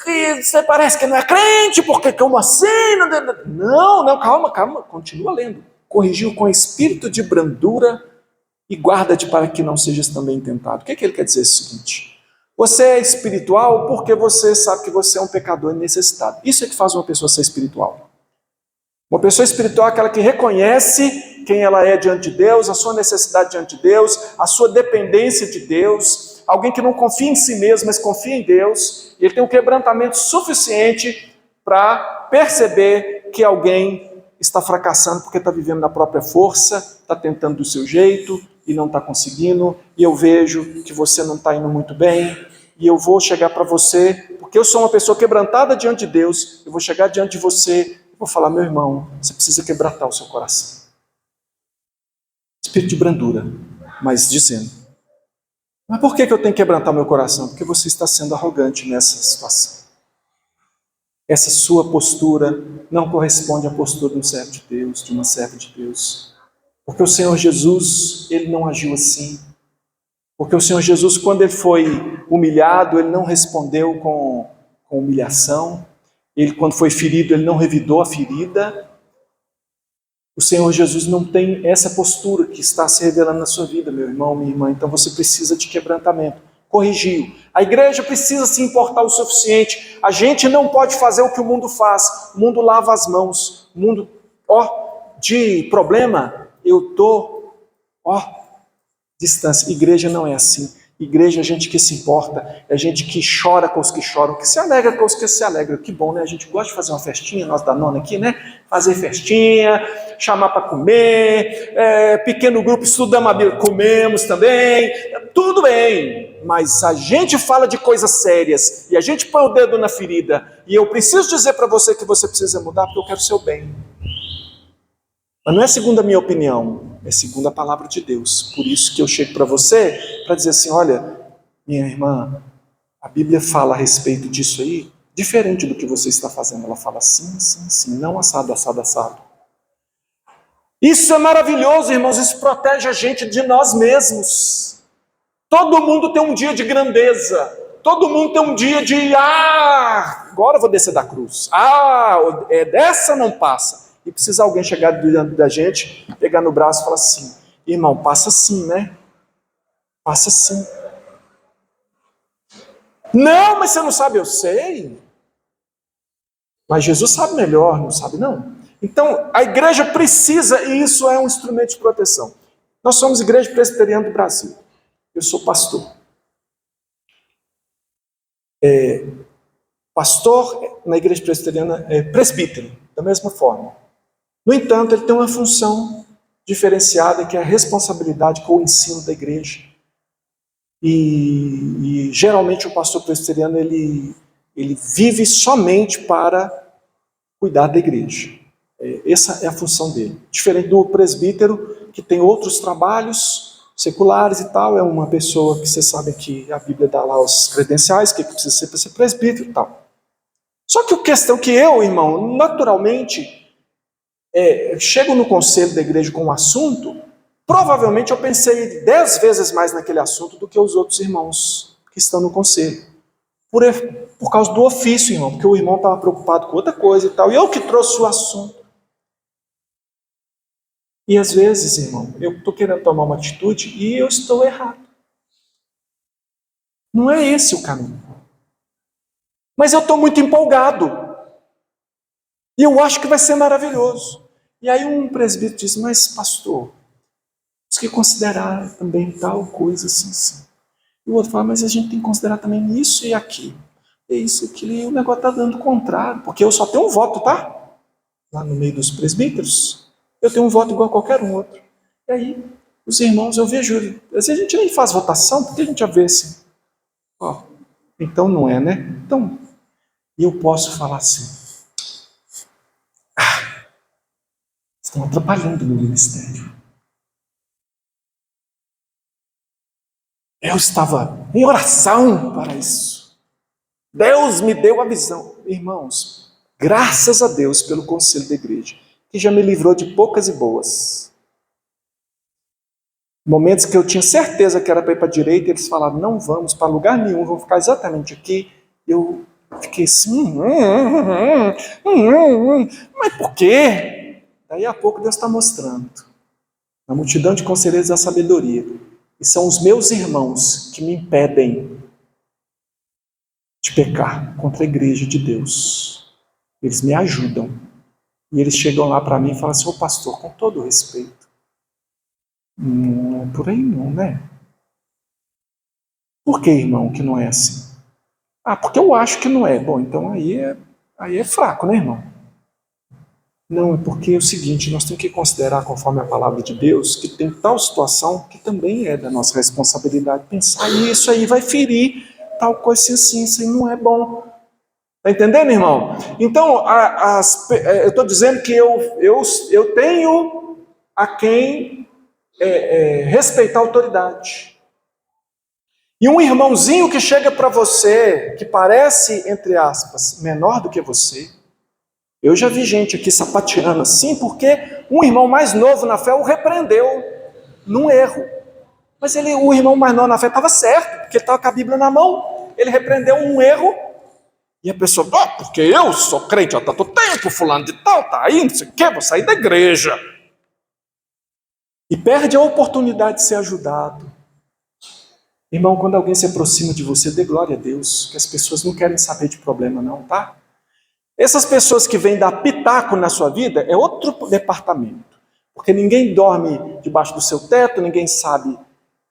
[SPEAKER 1] que você parece que não é crente, porque como assim? Não, calma, continua lendo. Corrigiu com espírito de brandura e guarda-te para que não sejas também tentado. O que ele quer dizer? É o seguinte: você é espiritual porque você sabe que você é um pecador necessitado. Isso é que faz uma pessoa ser espiritual. Uma pessoa espiritual é aquela que reconhece quem ela é diante de Deus, a sua necessidade diante de Deus, a sua dependência de Deus. Alguém que não confia em si mesmo, mas confia em Deus. E ele tem um quebrantamento suficiente para perceber que alguém está fracassando porque está vivendo na própria força, está tentando do seu jeito e não está conseguindo, e eu vejo que você não está indo muito bem, e eu vou chegar para você, porque eu sou uma pessoa quebrantada diante de Deus, eu vou chegar diante de você e vou falar: meu irmão, você precisa quebrantar o seu coração. Espírito de brandura, mas dizendo: mas por que eu tenho que quebrantar o meu coração? Porque você está sendo arrogante nessa situação. Essa sua postura não corresponde à postura de um servo de Deus, de uma serva de Deus. Porque o Senhor Jesus, ele não agiu assim. Porque o Senhor Jesus, quando ele foi humilhado, ele não respondeu com humilhação. Ele, quando foi ferido, ele não revidou a ferida. O Senhor Jesus não tem essa postura que está se revelando na sua vida, meu irmão, minha irmã. Então você precisa de quebrantamento. Corrigiu. A igreja precisa se importar o suficiente. A gente não pode fazer o que o mundo faz. O mundo lava as mãos. O mundo, de problema, eu estou, distância. Igreja não é assim. Igreja é gente que se importa, é gente que chora com os que choram, que se alegra com os que se alegram. Que bom, né? A gente gosta de fazer uma festinha, nós da nona aqui, né? Fazer festinha, chamar para comer, pequeno grupo, estudamos a Bíblia, comemos também, tudo bem. Mas a gente fala de coisas sérias, e a gente põe o dedo na ferida, e eu preciso dizer para você que você precisa mudar, porque eu quero o seu bem. Mas não é segundo a minha opinião, é segundo a palavra de Deus. Por isso que eu chego para você, para dizer assim: olha, minha irmã, a Bíblia fala a respeito disso aí, diferente do que você está fazendo. Ela fala assim, não assado. Isso é maravilhoso, irmãos, isso protege a gente de nós mesmos. Todo mundo tem um dia de grandeza, todo mundo tem um dia de, agora eu vou descer da cruz, dessa não passa. E precisa alguém chegar diante da gente, pegar no braço e falar assim: irmão, passa assim, né? Passa assim. Não, mas você não sabe. Eu sei. Mas Jesus sabe melhor, não sabe não? Então, a igreja precisa, e isso é um instrumento de proteção. Nós somos Igreja Presbiteriana do Brasil. Eu sou pastor. Pastor na Igreja Presbiteriana é presbítero, da mesma forma. No entanto, ele tem uma função diferenciada, que é a responsabilidade com o ensino da igreja. E geralmente o pastor presbiteriano ele vive somente para cuidar da igreja. Essa é a função dele. Diferente do presbítero, que tem outros trabalhos seculares e tal, é uma pessoa que você sabe que a Bíblia dá lá os credenciais, que precisa ser para ser presbítero e tal. Só que a questão que eu, irmão, naturalmente, chego no conselho da igreja com um assunto, provavelmente eu pensei 10 vezes mais naquele assunto do que os outros irmãos que estão no conselho. Por causa do ofício, irmão, porque o irmão estava preocupado com outra coisa e tal, e eu que trouxe o assunto. E às vezes, irmão, eu estou querendo tomar uma atitude e eu estou errado. Não é esse o caminho. Mas eu estou muito empolgado. E eu acho que vai ser maravilhoso. E aí um presbítero disse, mas pastor, temos que considerar também tal coisa assim, assim. E o outro fala, mas a gente tem que considerar também isso e aquilo. É isso, aquilo, e o negócio está dando contrário, porque eu só tenho um voto, tá? Lá no meio dos presbíteros, eu tenho um voto igual a qualquer um outro. E aí, os irmãos, eu vejo, às vezes a gente nem faz votação, porque a gente já vê assim, ó, então não é, né? Então, e eu posso falar assim, estão atrapalhando no ministério. Eu estava em oração para isso. Deus me deu a visão. Irmãos, graças a Deus pelo conselho da igreja, que já me livrou de poucas e boas. Momentos que eu tinha certeza que era para ir para a direita, eles falaram, não vamos para lugar nenhum, vamos ficar exatamente aqui. Eu fiquei assim, mas por quê? Daí a pouco Deus está mostrando. A multidão de conselheiros da sabedoria. E são os meus irmãos que me impedem de pecar contra a igreja de Deus. Eles me ajudam. E eles chegam lá para mim e falam assim, ô pastor, com todo o respeito, não é por aí não, né? Por que, irmão, que não é assim? Ah, porque eu acho que não é. Bom, então aí é fraco, né, irmão? Não, é porque é o seguinte, nós temos que considerar, conforme a palavra de Deus, que tem tal situação que também é da nossa responsabilidade pensar, e isso aí vai ferir tal coisa assim, isso aí não é bom. Está entendendo, irmão? Então, eu estou dizendo que eu tenho a quem respeitar a autoridade. E um irmãozinho que chega para você, que parece, entre aspas, menor do que você, eu já vi gente aqui sapateando assim, porque um irmão mais novo na fé o repreendeu num erro. Mas o irmão mais novo na fé estava certo, porque ele estava com a Bíblia na mão. Ele repreendeu um erro, e a pessoa, porque eu sou crente há tanto tempo, fulano de tal, tá aí, não sei o quê, vou sair da igreja. E perde a oportunidade de ser ajudado. Irmão, quando alguém se aproxima de você, dê glória a Deus, que as pessoas não querem saber de problema não, tá? Essas pessoas que vêm dar pitaco na sua vida é outro departamento. Porque ninguém dorme debaixo do seu teto, ninguém sabe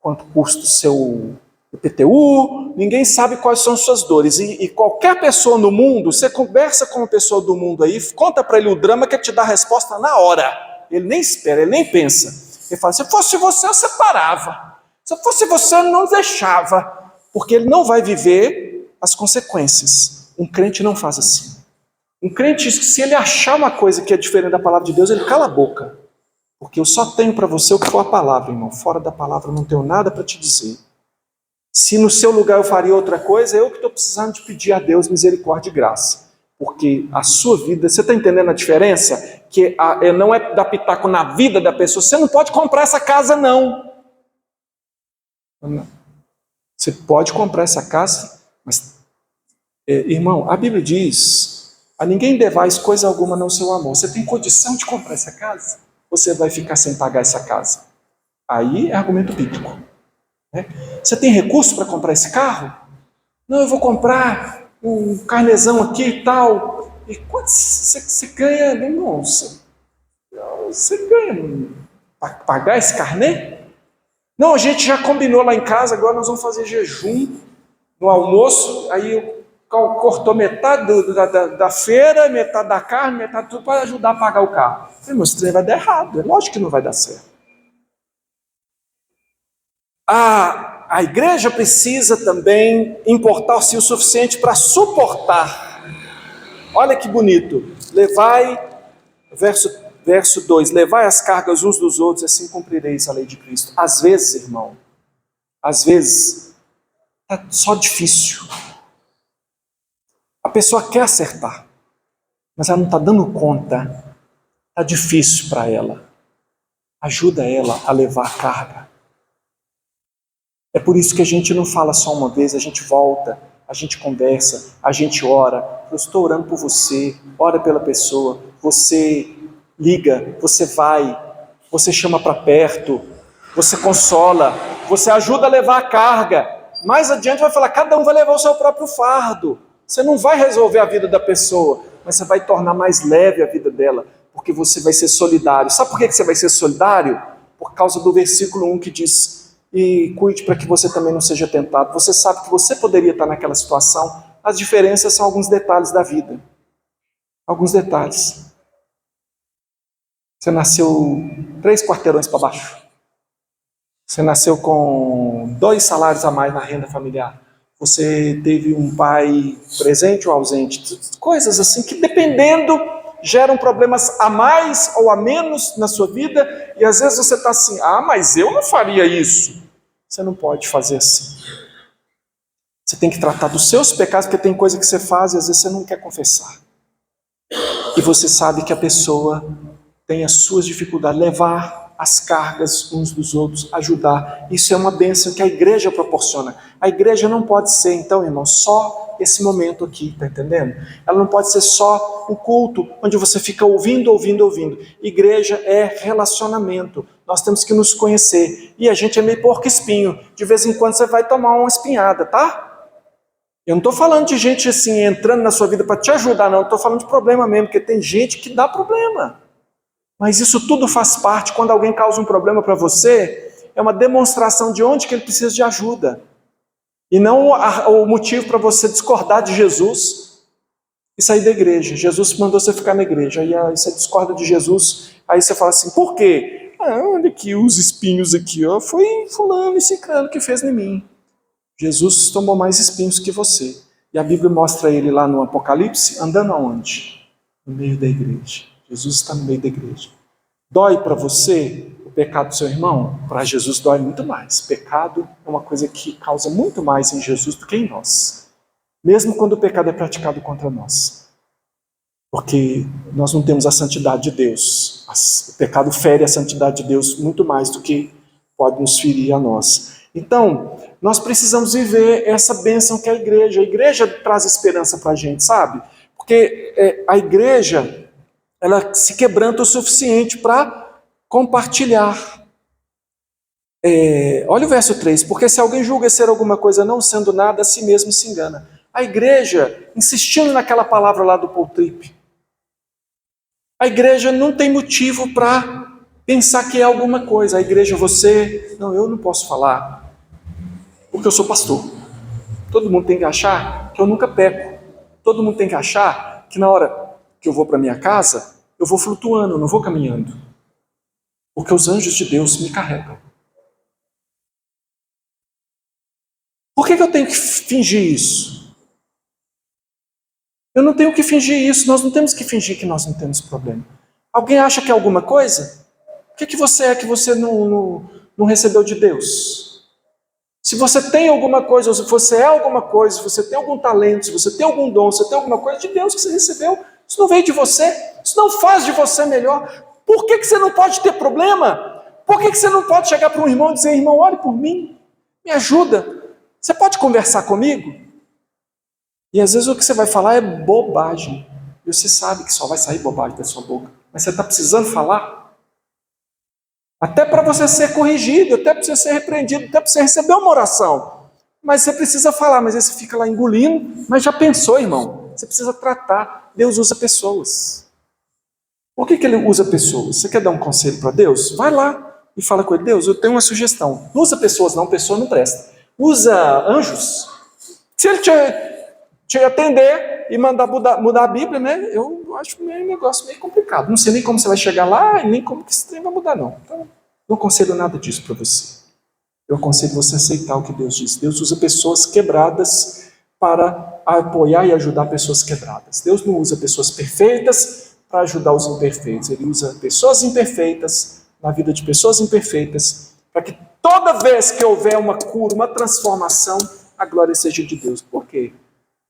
[SPEAKER 1] quanto custa o seu IPTU, ninguém sabe quais são as suas dores. E qualquer pessoa no mundo, você conversa com uma pessoa do mundo aí, conta para ele o drama que ele te dá a resposta na hora. Ele nem espera, ele nem pensa. Ele fala, se fosse você, eu separava. Se fosse você, eu não deixava. Porque ele não vai viver as consequências. Um crente não faz assim. Um crente, se ele achar uma coisa que é diferente da palavra de Deus, ele cala a boca. Porque eu só tenho para você o que for a palavra, irmão. Fora da palavra eu não tenho nada para te dizer. Se no seu lugar eu faria outra coisa, eu que estou precisando de pedir a Deus misericórdia e graça. Porque a sua vida, você está entendendo a diferença? Que não é dar pitaco na vida da pessoa. Você não pode comprar essa casa, não. Você pode comprar essa casa, mas, irmão, a Bíblia diz, a ninguém devais coisa alguma não seu amor. Você tem condição de comprar essa casa? Você vai ficar sem pagar essa casa? Aí é argumento bíblico. Né? Você tem recurso para comprar esse carro? Não, eu vou comprar um carnezão aqui e tal. E quanto você ganha, irmão? Você ganha para pagar esse carnê? Não, a gente já combinou lá em casa, agora nós vamos fazer jejum no almoço, aí cortou metade da feira, metade da carne, metade tudo para ajudar a pagar o carro. Eu falei, mas esse trem vai dar errado, é lógico que não vai dar certo. A igreja precisa também importar-se o suficiente para suportar. Olha que bonito. Levai, verso 2, levai as cargas uns dos outros, assim cumprireis a lei de Cristo. Às vezes, irmão, às vezes, está só difícil. A pessoa quer acertar, mas ela não está dando conta. Está difícil para ela. Ajuda ela a levar a carga. É por isso que a gente não fala só uma vez, a gente volta, a gente conversa, a gente ora. Eu estou orando por você, ora pela pessoa, você liga, você vai, você chama para perto, você consola, você ajuda a levar a carga. Mais adiante vai falar, cada um vai levar o seu próprio fardo. Você não vai resolver a vida da pessoa, mas você vai tornar mais leve a vida dela. porque você vai ser solidário. Sabe por que você vai ser solidário? Por causa do versículo 1 que diz: e cuide para que você também não seja tentado. Você sabe que você poderia estar naquela situação. As diferenças são alguns detalhes da vida. Alguns detalhes. Você nasceu 3 quarteirões para baixo. Você nasceu com 2 salários a mais na renda familiar. Você teve um pai presente ou ausente. Coisas assim que, dependendo, geram problemas a mais ou a menos na sua vida. E às vezes você está assim: mas eu não faria isso. Você não pode fazer assim. Você tem que tratar dos seus pecados, porque tem coisa que você faz e às vezes você não quer confessar. E você sabe que a pessoa tem as suas dificuldades, levar as cargas uns dos outros, ajudar. Isso é uma bênção que a igreja proporciona. A igreja não pode ser, então, irmão, só esse momento aqui, tá entendendo? Ela não pode ser só um culto onde você fica ouvindo. Igreja é relacionamento. Nós temos que nos conhecer. E a gente é meio porco-espinho. De vez em quando você vai tomar uma espinhada, tá? Eu não estou falando de gente assim, entrando na sua vida para te ajudar, não. Estou falando de problema mesmo, porque tem gente que dá problema. Mas isso tudo faz parte. Quando alguém causa um problema para você, é uma demonstração de onde que ele precisa de ajuda. E não o motivo para você discordar de Jesus e sair da igreja. Jesus mandou você ficar na igreja. Aí você discorda de Jesus, aí você fala assim: por quê? Olha aqui os espinhos aqui, ó. Foi fulano e ciclano que fez em mim. Jesus tomou mais espinhos que você. E a Bíblia mostra ele lá no Apocalipse, andando aonde? No meio da igreja. Jesus está no meio da igreja. Dói para você o pecado do seu irmão? Para Jesus dói muito mais. Pecado é uma coisa que causa muito mais em Jesus do que em nós. Mesmo quando o pecado é praticado contra nós. Porque nós não temos a santidade de Deus. O pecado fere a santidade de Deus muito mais do que pode nos ferir a nós. Então, nós precisamos viver essa bênção que é a igreja. A igreja traz esperança para a gente, sabe? Porque a igreja, ela se quebranta o suficiente para compartilhar. Olha o verso 3. Porque se alguém julga ser alguma coisa não sendo nada, a si mesmo se engana. A igreja, insistindo naquela palavra lá do Paul Tripp, a igreja não tem motivo para pensar que é alguma coisa. A igreja, não, eu não posso falar, porque eu sou pastor. Todo mundo tem que achar que eu nunca peco. Todo mundo tem que achar que na hora que eu vou para minha casa, eu vou flutuando, eu não vou caminhando. Porque os anjos de Deus me carregam. Por que eu tenho que fingir isso? Eu não tenho que fingir isso. Nós não temos que fingir que nós não temos problema. Alguém acha que é alguma coisa? O que você é que você não recebeu de Deus? Se você tem alguma coisa, ou se você é alguma coisa, se você tem algum talento, se você tem algum dom, se você tem alguma coisa de Deus que você recebeu, isso não veio de você, isso não faz de você melhor. Por que você não pode ter problema? Por que você não pode chegar para um irmão e dizer: irmão, ore por mim, me ajuda, você pode conversar comigo? E às vezes o que você vai falar é bobagem, e você sabe que só vai sair bobagem da sua boca, mas você está precisando falar? Até para você ser corrigido, até para você ser repreendido, até para você receber uma oração. Mas você precisa falar, mas aí você fica lá engolindo. Mas já pensou, irmão? Você precisa tratar. Deus usa pessoas. Por que ele usa pessoas? Você quer dar um conselho para Deus? Vai lá e fala com ele: Deus, eu tenho uma sugestão. Não usa pessoas não, pessoa não presta. Usa anjos. Se ele te atender e mandar mudar a Bíblia, né? Eu acho um negócio meio complicado. Não sei nem como você vai chegar lá e nem como que esse trem vai mudar, não. Então, não aconselho nada disso para você. Eu aconselho você a aceitar o que Deus diz. Deus usa pessoas quebradas para apoiar e ajudar pessoas quebradas. Deus não usa pessoas perfeitas para ajudar os imperfeitos. Ele usa pessoas imperfeitas na vida de pessoas imperfeitas para que toda vez que houver uma cura, uma transformação, a glória seja de Deus. Por quê?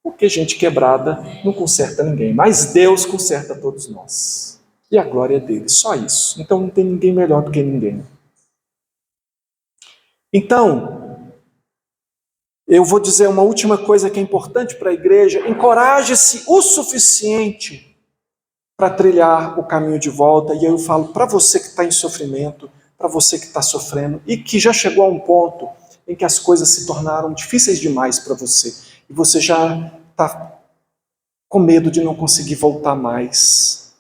[SPEAKER 1] Porque gente quebrada não conserta ninguém, mas Deus conserta todos nós. E a glória é dele, só isso. Então não tem ninguém melhor do que ninguém. Então, eu vou dizer uma última coisa que é importante para a igreja: encoraje-se o suficiente para trilhar o caminho de volta. E eu falo para você que está em sofrimento, para você que está sofrendo e que já chegou a um ponto em que as coisas se tornaram difíceis demais para você. E você já está com medo de não conseguir voltar mais.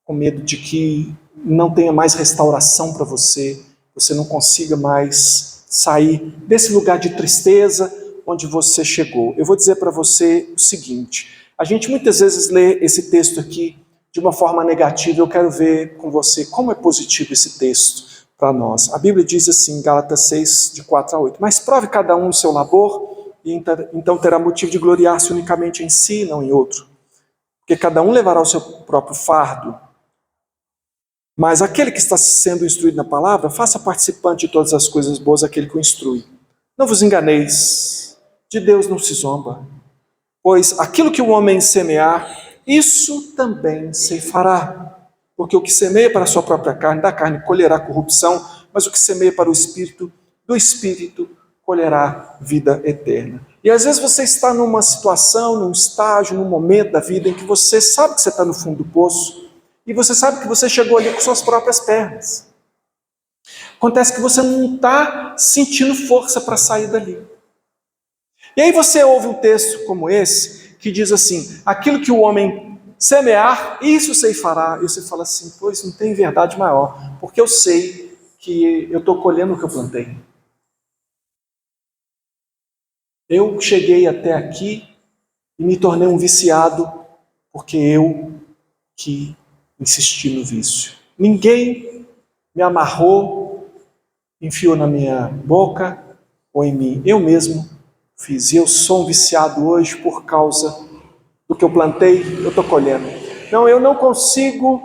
[SPEAKER 1] com medo de que não tenha mais restauração para você, você não consiga mais sair desse lugar de tristeza onde você chegou. Eu vou dizer para você o seguinte: a gente muitas vezes lê esse texto aqui de uma forma negativa. Eu quero ver com você como é positivo esse texto para nós. A Bíblia diz assim, em Gálatas 6, de 4 a 8, mas prove cada um o seu labor, e então terá motivo de gloriar-se unicamente em si, não em outro. Porque cada um levará o seu próprio fardo. Mas aquele que está sendo instruído na palavra, faça participante de todas as coisas boas aquele que o instrui. Não vos enganeis, de Deus não se zomba, pois aquilo que o homem semear, isso também ceifará. Porque o que semeia para a sua própria carne, da carne colherá corrupção, mas o que semeia para o Espírito, do Espírito colherá vida eterna. E às vezes você está numa situação, num estágio, num momento da vida em que você sabe que você está no fundo do poço, e você sabe que você chegou ali com suas próprias pernas. Acontece que você não está sentindo força para sair dali. E aí você ouve um texto como esse, que diz assim, aquilo que o homem semear, isso ceifará. E você fala assim, pois não tem verdade maior, porque eu sei que eu estou colhendo o que eu plantei. Eu cheguei até aqui e me tornei um viciado, porque eu que insisti no vício. Ninguém me amarrou, enfiou na minha boca ou em mim. Eu mesmo fiz. E eu sou um viciado hoje por causa do que eu plantei, eu estou colhendo. Não, eu não consigo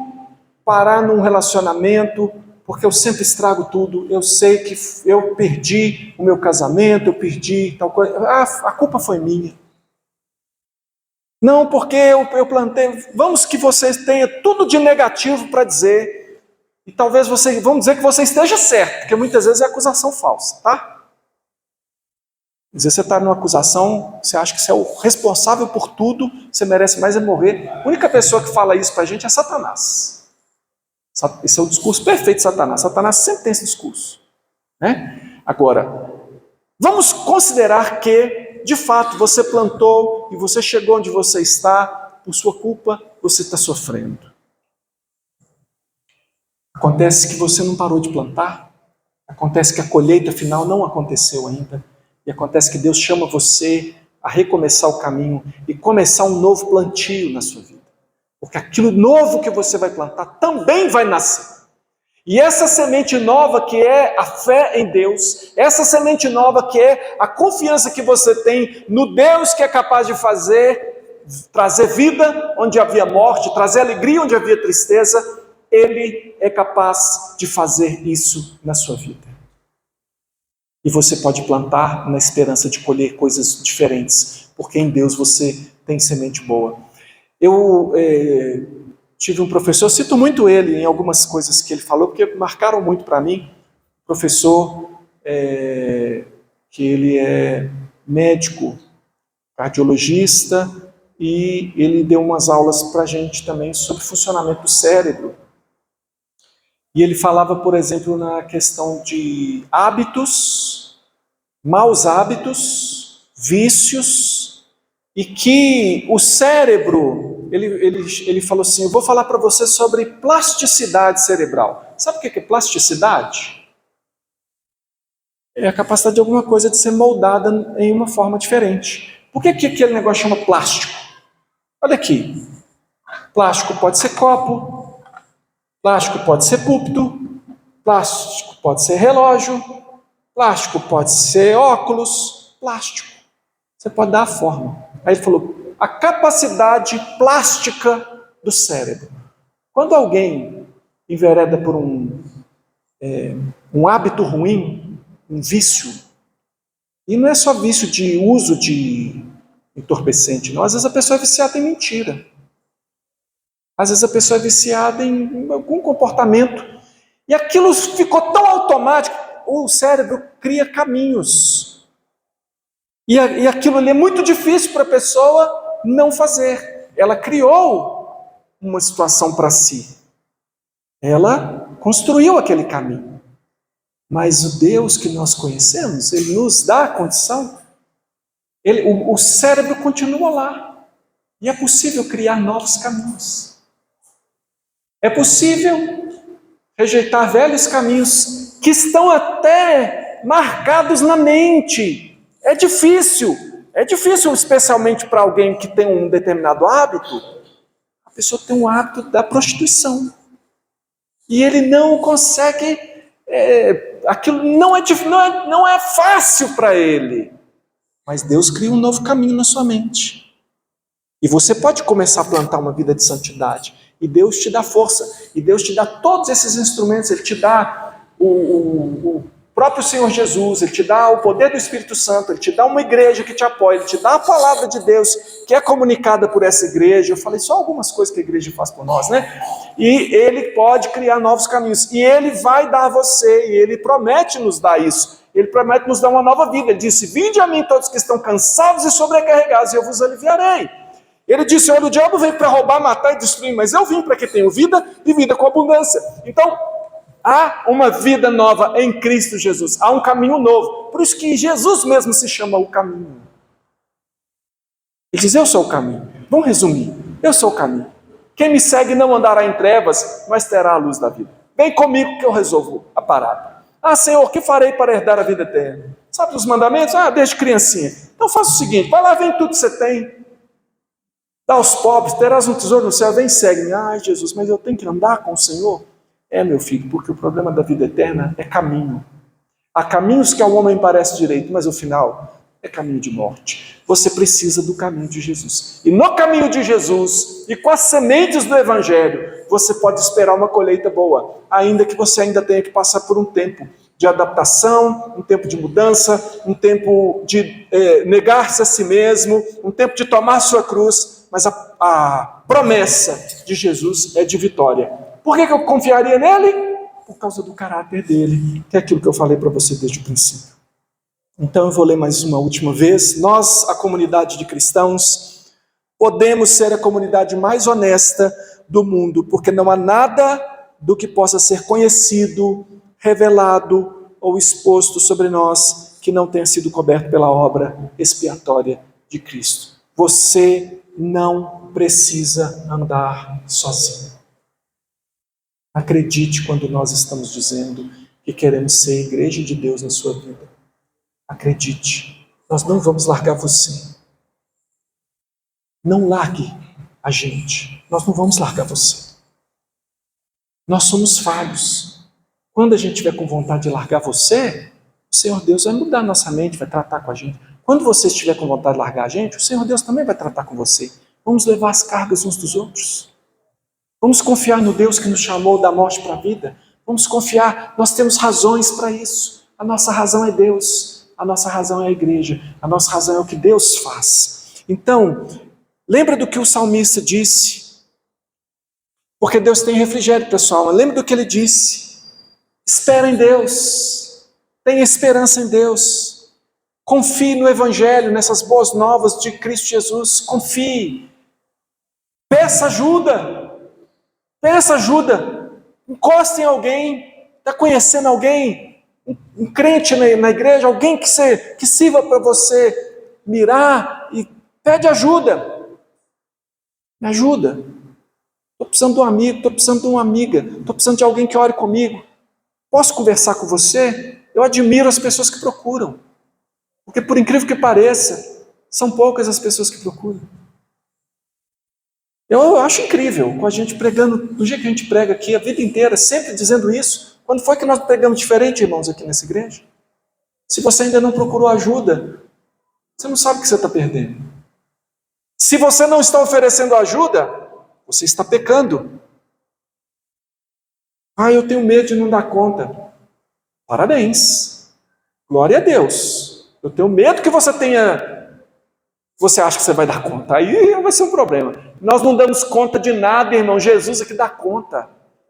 [SPEAKER 1] parar num relacionamento porque eu sempre estrago tudo. Eu sei que eu perdi o meu casamento, eu perdi tal coisa. A culpa foi minha. Não, porque eu plantei. Vamos que você tenha tudo de negativo para dizer. E talvez vamos dizer que você esteja certo, porque muitas vezes é acusação falsa, tá? Às vezes você está numa acusação, você acha que você é o responsável por tudo, você merece mais é morrer. A única pessoa que fala isso para a gente é Satanás. Esse é o discurso perfeito de Satanás. Satanás sempre tem esse discurso, né? Agora, vamos considerar que, de fato, você plantou e você chegou onde você está, por sua culpa, você está sofrendo. Acontece que você não parou de plantar, acontece que a colheita final não aconteceu ainda, e acontece que Deus chama você a recomeçar o caminho e começar um novo plantio na sua vida. Porque aquilo novo que você vai plantar também vai nascer. E essa semente nova que é a fé em Deus, essa semente nova que é a confiança que você tem no Deus que é capaz de trazer vida onde havia morte, trazer alegria onde havia tristeza, Ele é capaz de fazer isso na sua vida. E você pode plantar na esperança de colher coisas diferentes, porque em Deus você tem semente boa. Eu tive um professor, eu cito muito ele em algumas coisas que ele falou, porque marcaram muito para mim. Professor que ele é médico, cardiologista, e ele deu umas aulas para a gente também sobre o funcionamento do cérebro. E ele falava, por exemplo, na questão de hábitos, maus hábitos, vícios, e que o cérebro, ele falou assim, eu vou falar para você sobre plasticidade cerebral. Sabe o que é plasticidade? É a capacidade de alguma coisa de ser moldada em uma forma diferente. Por que aquele negócio chama plástico? Olha aqui, plástico pode ser copo, plástico pode ser púlpito, plástico pode ser relógio, plástico pode ser óculos, plástico. Você pode dar a forma. Aí ele falou, a capacidade plástica do cérebro. Quando alguém envereda por um hábito ruim, um vício, e não é só vício de uso de entorpecente, não. Às vezes a pessoa é viciada em mentira. Às vezes a pessoa é viciada em algum comportamento. E aquilo ficou tão automático, o cérebro cria caminhos. E aquilo ali é muito difícil para a pessoa não fazer. Ela criou uma situação para si. Ela construiu aquele caminho. Mas o Deus que nós conhecemos, Ele nos dá a condição. O cérebro continua lá. E é possível criar novos caminhos. É possível rejeitar velhos caminhos que estão até marcados na mente. É difícil, especialmente para alguém que tem um determinado hábito. A pessoa tem um hábito da prostituição. E ele não consegue, aquilo não é fácil para ele. Mas Deus cria um novo caminho na sua mente. E você pode começar a plantar uma vida de santidade. E Deus te dá força. E Deus te dá todos esses instrumentos. Ele te dá o próprio Senhor Jesus. Ele te dá o poder do Espírito Santo. Ele te dá uma igreja que te apoia. Ele te dá a palavra de Deus que é comunicada por essa igreja. Eu falei só algumas coisas que a igreja faz por nós, né? E Ele pode criar novos caminhos. E Ele vai dar a você. E Ele promete nos dar isso. Ele promete nos dar uma nova vida. Ele disse: vinde a mim todos que estão cansados e sobrecarregados, e eu vos aliviarei. Ele disse: olha, o diabo veio para roubar, matar e destruir, mas eu vim para que tenham vida e vida com abundância. Então, há uma vida nova em Cristo Jesus, há um caminho novo. Por isso que Jesus mesmo se chama o caminho. Ele diz: eu sou o caminho. Vamos resumir: eu sou o caminho. Quem me segue não andará em trevas, mas terá a luz da vida. Vem comigo que eu resolvo a parada. Ah, Senhor, o que farei para herdar a vida eterna? Sabe os mandamentos? Desde criancinha. Então faça o seguinte: vai lá, vem tudo que você tem. Dá aos pobres, terás um tesouro no céu, vem, segue-me. Ai, Jesus, mas eu tenho que andar com o Senhor? Meu filho, porque o problema da vida eterna é caminho. Há caminhos que ao homem parece direito, mas o final é caminho de morte. Você precisa do caminho de Jesus. E no caminho de Jesus, e com as sementes do Evangelho, você pode esperar uma colheita boa, ainda que você ainda tenha que passar por um tempo de adaptação, um tempo de mudança, um tempo de negar-se a si mesmo, um tempo de tomar sua cruz. Mas a promessa de Jesus é de vitória. Por que eu confiaria nele? Por causa do caráter dele, que é aquilo que eu falei para você desde o princípio. Então eu vou ler mais uma última vez. Nós, a comunidade de cristãos, podemos ser a comunidade mais honesta do mundo, porque não há nada do que possa ser conhecido, revelado ou exposto sobre nós que não tenha sido coberto pela obra expiatória de Cristo. Você não precisa andar sozinho. Acredite quando nós estamos dizendo que queremos ser a igreja de Deus na sua vida. Acredite, nós não vamos largar você. Não largue a gente. Nós não vamos largar você. Nós somos falhos. Quando a gente estiver com vontade de largar você, o Senhor Deus vai mudar a nossa mente, vai tratar com a gente. Quando você estiver com vontade de largar a gente, o Senhor Deus também vai tratar com você. Vamos levar as cargas uns dos outros. Vamos confiar no Deus que nos chamou da morte para a vida. Vamos confiar, nós temos razões para isso. A nossa razão é Deus. A nossa razão é a igreja. A nossa razão é o que Deus faz. Então, lembra do que o salmista disse? Porque Deus tem refrigério, pessoal. Lembra do que ele disse? Espera em Deus. Tenha esperança em Deus. Confie no Evangelho, nessas boas novas de Cristo Jesus. Confie. Peça ajuda. Peça ajuda. Encoste em alguém. Está conhecendo alguém? Um crente na igreja? Alguém que sirva para você mirar e pede ajuda. Me ajuda. Estou precisando de um amigo, estou precisando de uma amiga. Estou precisando de alguém que ore comigo. Posso conversar com você? Eu admiro as pessoas que procuram. Porque, por incrível que pareça, são poucas as pessoas que procuram. Eu acho incrível, com a gente pregando, do jeito que a gente prega aqui, a vida inteira, sempre dizendo isso. Quando foi que nós pregamos diferente, irmãos, aqui nessa igreja? Se você ainda não procurou ajuda, você não sabe o que você está perdendo. Se você não está oferecendo ajuda, você está pecando. Eu tenho medo de não dar conta. Parabéns. Glória a Deus. Eu tenho medo que você você acha que você vai dar conta. Aí vai ser um problema. Nós não damos conta de nada, irmão. Jesus é que dá conta.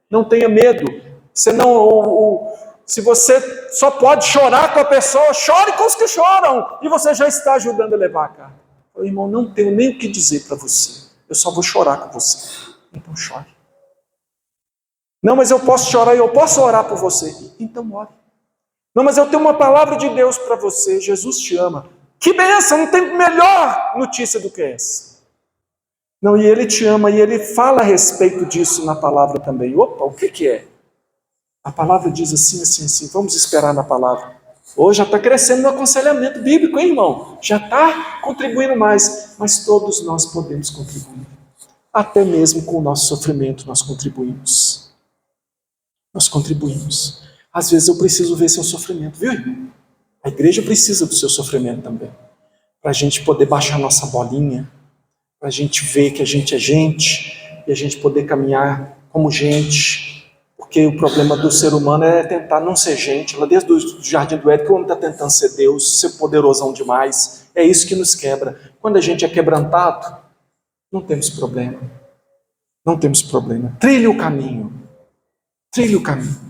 [SPEAKER 1] Não tenha medo. Se você só pode chorar com a pessoa, chore com os que choram. E você já está ajudando a levar a carga. Irmão, não tenho nem o que dizer para você. Eu só vou chorar com você. Então chore. Não, mas eu posso chorar e eu posso orar por você. Então ore. Não, mas eu tenho uma palavra de Deus para você. Jesus te ama. Que bênção, não tem melhor notícia do que essa. Não, e Ele te ama, e Ele fala a respeito disso na palavra também. Opa, o que é? A palavra diz assim, assim, assim. Vamos esperar na palavra. Hoje já está crescendo no aconselhamento bíblico, hein, irmão? Já está contribuindo mais. Mas todos nós podemos contribuir. Até mesmo com o nosso sofrimento nós contribuímos. Nós contribuímos. Às vezes eu preciso ver seu sofrimento, viu, irmão? A igreja precisa do seu sofrimento também. Para a gente poder baixar nossa bolinha. Para a gente ver que a gente é gente. E a gente poder caminhar como gente. Porque o problema do ser humano é tentar não ser gente. Lá desde o Jardim do Éden, que o homem está tentando ser Deus, ser poderosão demais. É isso que nos quebra. Quando a gente é quebrantado, não temos problema. Não temos problema. Trilhe o caminho. Trilhe o caminho.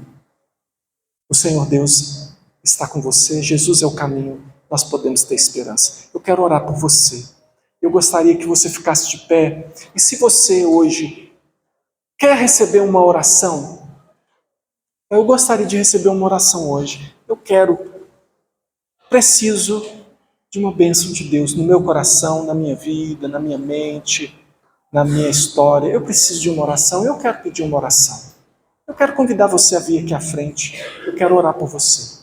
[SPEAKER 1] O Senhor Deus está com você. Jesus é o caminho. Nós podemos ter esperança. Eu quero orar por você. Eu gostaria que você ficasse de pé. E se você hoje quer receber uma oração, eu gostaria de receber uma oração hoje. Eu preciso de uma bênção de Deus no meu coração, na minha vida, na minha mente, na minha história. Eu preciso de uma oração, eu quero pedir uma oração. Eu quero convidar você a vir aqui à frente. Eu quero orar por você.